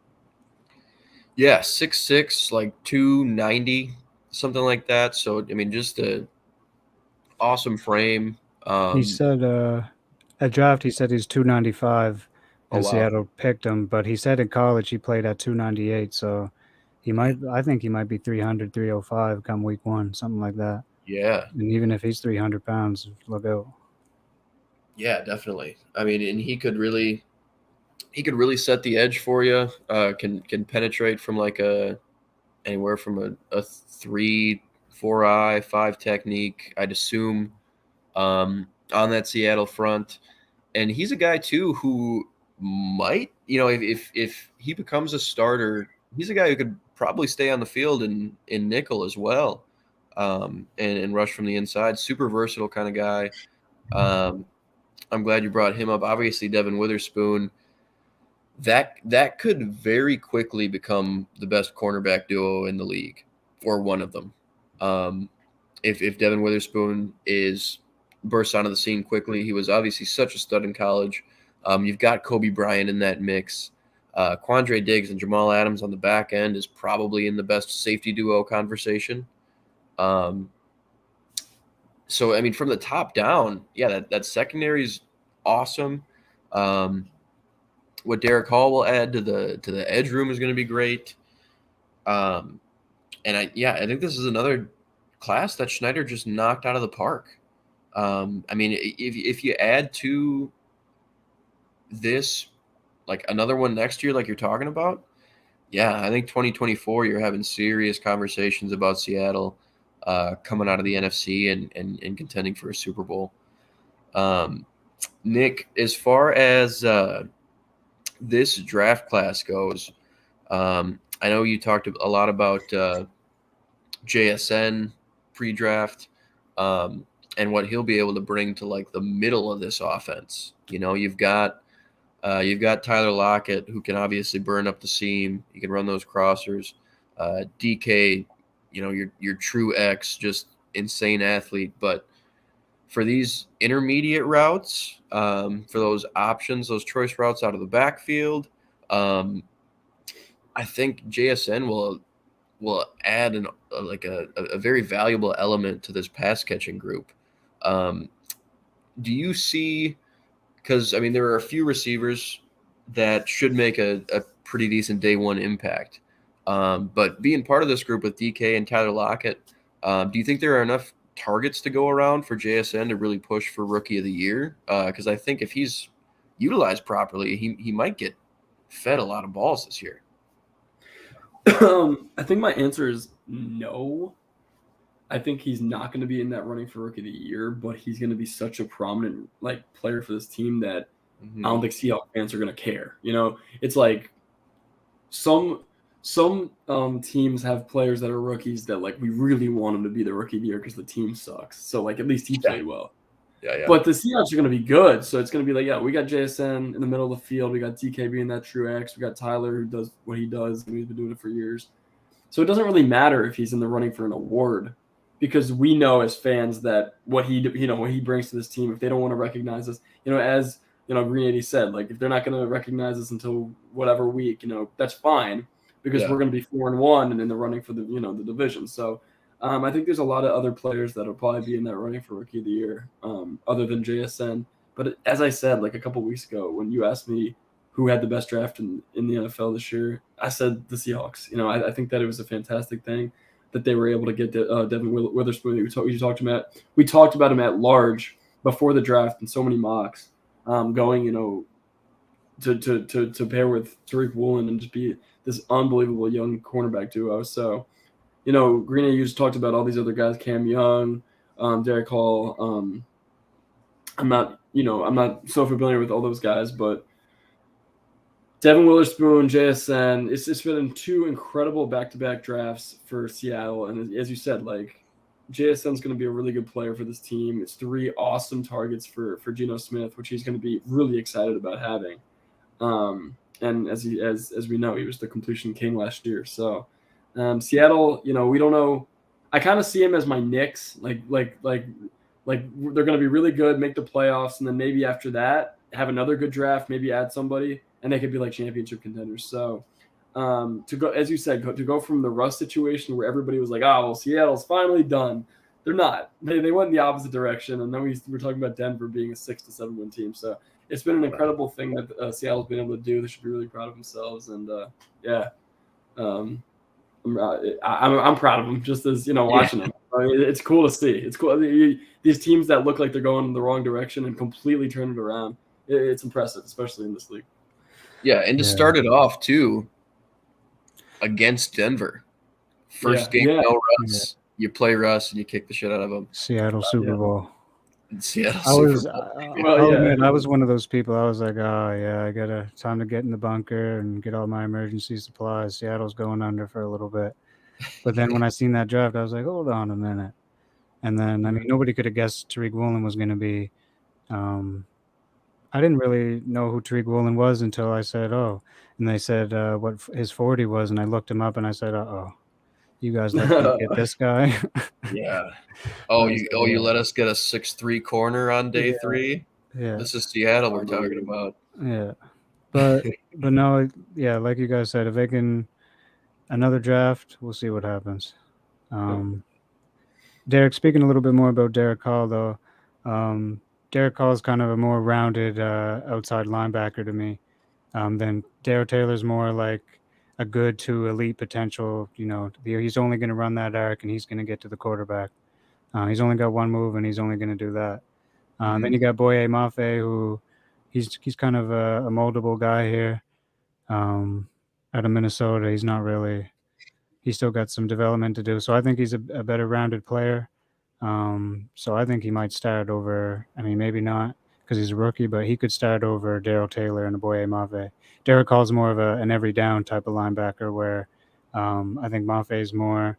Speaker 1: Yeah, 6'6", like 290, something like that. So, I mean, just a awesome frame.
Speaker 2: He said at draft, he said he's 295, and
Speaker 1: wow.
Speaker 2: Seattle picked him. But he said in college he played at 298. So I think he might be 300, 305 come week 1, something like that.
Speaker 1: Yeah.
Speaker 2: And even if he's 300 pounds, look out.
Speaker 1: Yeah, definitely. I mean, and he could really set the edge for you. Can penetrate from like anywhere from a 3-4 eye 5 technique, I'd assume, on that Seattle front. And he's a guy too who might, if he becomes a starter, he's a guy who could probably stay on the field in nickel as well, and rush from the inside. Super versatile kind of guy. I'm glad you brought him up. Obviously, Devin Witherspoon. That could very quickly become the best cornerback duo in the league, or one of them. If Devin Witherspoon bursts onto the scene quickly, he was obviously such a stud in college. You've got Kobe Bryant in that mix. Quandre Diggs and Jamal Adams on the back end is probably in the best safety duo conversation. So I mean, from the top down, yeah, that secondary is awesome. What Derek Hall will add to the edge room is going to be great. And I think this is another class that Schneider just knocked out of the park. I mean, if you add to this, like another one next year, like you're talking about, yeah, I think 2024 you're having serious conversations about Seattle coming out of the NFC and contending for a Super Bowl. Nick, as far as this draft class goes, I know you talked a lot about JSN pre-draft and what he'll be able to bring to like the middle of this offense. You've got Tyler Lockett, who can obviously burn up the seam. He can run those crossers. DK, your true X, just insane athlete. But for these intermediate routes, for those options, those choice routes out of the backfield, I think JSN will add a very valuable element to this pass catching group. Do you see? Because I mean, there are a few receivers that should make a pretty decent day one impact. But being part of this group with DK and Tyler Lockett, do you think there are enough targets to go around for JSN to really push for Rookie of the Year? Because I think if he's utilized properly, he might get fed a lot of balls this year.
Speaker 3: I think my answer is no. I think he's not going to be in that running for Rookie of the Year, but he's going to be such a prominent player for this team that I don't think Seahawks fans are going to care. It's like some teams have players that are rookies that we really want them to be the Rookie of the Year because the team sucks. So at least he played well.
Speaker 1: Yeah.
Speaker 3: But the Seahawks are going to be good, so it's going to be we got JSN in the middle of the field, we got DK being that true X, we got Tyler who does what he does, and he's been doing it for years. So it doesn't really matter if he's in the running for an award, because we know as fans that what he brings to this team. If they don't want to recognize us, as Green 80 said, if they're not going to recognize us until whatever week, that's fine, because we're going to be 4-1 and in the running for the the division. So. I think there's a lot of other players that will probably be in that running for Rookie of the Year, other than JSN. But as I said, a couple of weeks ago, when you asked me who had the best draft in the NFL this year, I said the Seahawks. I think that it was a fantastic thing that they were able to get Devin Witherspoon. We talked about him at large before the draft in so many mocks, going to pair with Tariq Woolen and just be this unbelievable young cornerback duo. So. Green, you just talked about all these other guys, Cam Young, Derek Hall. I'm not so familiar with all those guys, but Devin Witherspoon, JSN, it's been 2 incredible back-to-back drafts for Seattle. And as you said, JSN's going to be a really good player for this team. It's 3 awesome targets for Geno Smith, which he's going to be really excited about having. And as we know, he was the completion king last year. So, Seattle, we don't know. I kind of see him as my Knicks, they're going to be really good, make the playoffs, and then maybe after that have another good draft, maybe add somebody, and they could be championship contenders. So, to go, as you said, to go from the Russ situation where everybody was Seattle's finally done. They're not. They went in the opposite direction, and then we're talking about Denver being a 6-7 win team. So it's been an incredible thing that Seattle's been able to do. They should be really proud of themselves, and I'm proud of them just as watching them. I mean, it's cool to see. It's cool. These teams that look like they're going in the wrong direction and completely turn it around. It's impressive, especially in this league.
Speaker 1: Yeah, and to start it off too against Denver. First game, no Russ. You play Russ and you kick the shit out of them.
Speaker 2: Seattle Super Bowl.
Speaker 1: I'll
Speaker 2: admit, I was one of those people. I was like, oh yeah, I got time to get in the bunker and get all my emergency supplies. Seattle's going under for a little bit. But then when I seen that draft, I was like, hold on a minute. And then, I mean, nobody could have guessed Tariq Woolen was going to be. I didn't really know who Tariq Woolen was until I said, oh. And they said what his 40 was. And I looked him up and I said, uh-oh. You guys let me get this guy.
Speaker 1: Yeah. You let us get a 6'3" corner on day 3.
Speaker 2: Yeah.
Speaker 1: This is Seattle we're talking about.
Speaker 2: Yeah. But no, yeah, like you guys said, if they can another draft, we'll see what happens. Derek, speaking a little bit more about Derek Hall though, Derek Hall is kind of a more rounded outside linebacker to me than Darrell Taylor's more like a good to elite potential. He's only going to run that arc and he's going to get to the quarterback. He's only got one move and he's only going to do that. Then you got Boye Mafe, who he's kind of a moldable guy here out of Minnesota. He's not really. He's still got some development to do. So I think he's a better rounded player. So I think he might start over. I mean, maybe not because he's a rookie, but he could start over Darrell Taylor and Boye Mafe. Derek Hall's more of an every down type of linebacker where I think Maffe's more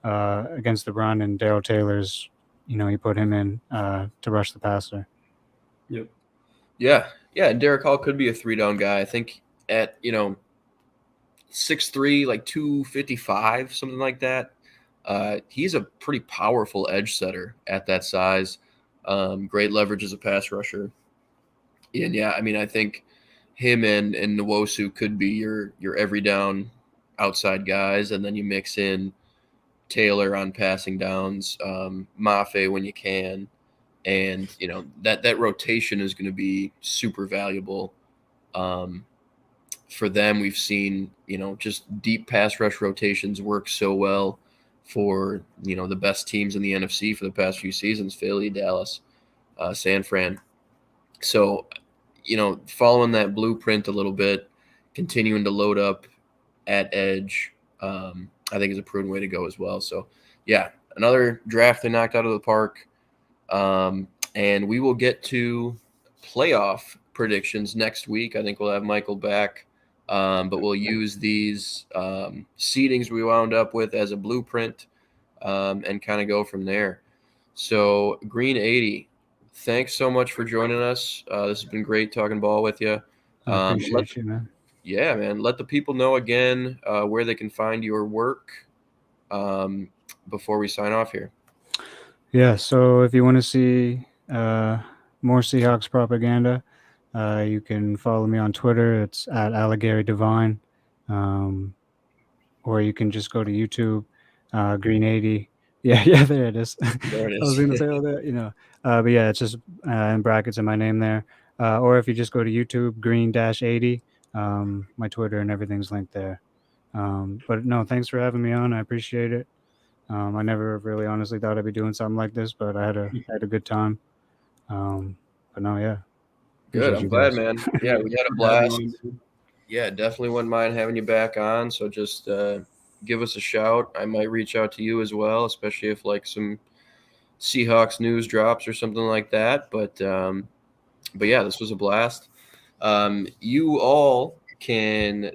Speaker 2: against the run and Darrell Taylor's, you put him in to rush the passer.
Speaker 3: Yep.
Speaker 1: Yeah. Derek Hall could be a 3-down guy. I think at 6'3", like 255, something like that. He's a pretty powerful edge setter at that size. Great leverage as a pass rusher. And yeah, I mean, I think him and Nwosu could be your every down outside guys, and then you mix in Taylor on passing downs, Mafe when you can, and that rotation is going to be super valuable. For them, we've seen just deep pass rush rotations work so well for the best teams in the NFC for the past few seasons: Philly, Dallas, San Fran. So following that blueprint a little bit, continuing to load up at edge, I think is a prudent way to go as well. So yeah, another draft they knocked out of the park. And we will get to playoff predictions next week. I think we'll have Michael back, but we'll use these seedings we wound up with as a blueprint and kind of go from there. So Green 80, thanks so much for joining us. This has been great talking ball with you.
Speaker 2: I appreciate you, man.
Speaker 1: Yeah, man. Let the people know again where they can find your work before we sign off here.
Speaker 2: Yeah, so if you want to see more Seahawks propaganda, you can follow me on Twitter. It's at @AlligaryDivine. Or you can just go to YouTube, Green 80. Yeah, there it is.
Speaker 1: There it is.
Speaker 2: I was going to say all that, but yeah, it's just in brackets in my name there. Or if you just go to YouTube, Green-80, my Twitter and everything's linked there. But no, thanks for having me on. I appreciate it. I never really honestly thought I'd be doing something like this, but I had a good time. But no, yeah.
Speaker 1: Good. I'm glad, man. Yeah, we had a blast. Yeah, definitely wouldn't mind having you back on. So just give us a shout. I might reach out to you as well, especially if like some Seahawks news drops or something like that. But yeah, this was a blast. You all can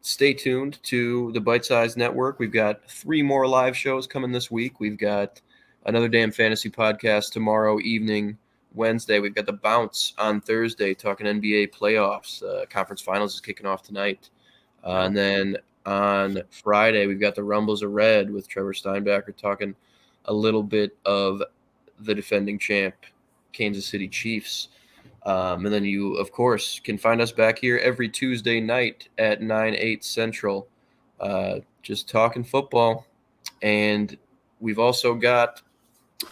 Speaker 1: stay tuned to the Bite Size Network. We've got 3 more live shows coming this week. We've got Another Damn Fantasy podcast tomorrow evening, Wednesday. We've got The Bounce on Thursday, talking NBA playoffs. Conference finals is kicking off tonight. And then on Friday, we've got The Rumbles of Red with Trevor Steinbacher talking a little bit of the defending champ, Kansas City Chiefs. And then you, of course, can find us back here every Tuesday night at 9/8 Central, just talking football. And we've also got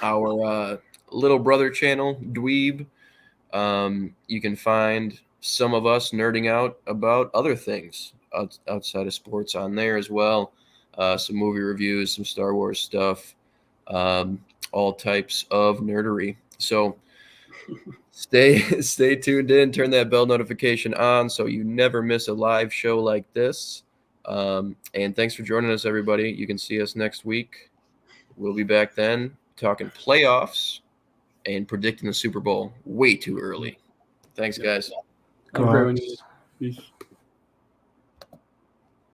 Speaker 1: our little brother channel, Dweeb. You can find some of us nerding out about other things outside of sports on there as well. Some movie reviews, some Star Wars stuff. all types of nerdery. So stay tuned in, turn that bell notification on so you never miss a live show like this. And thanks for joining us, everybody. You can see us next week. We'll be back then talking playoffs and predicting the Super Bowl way too early. Thanks, guys.
Speaker 3: Have a great one. Peace.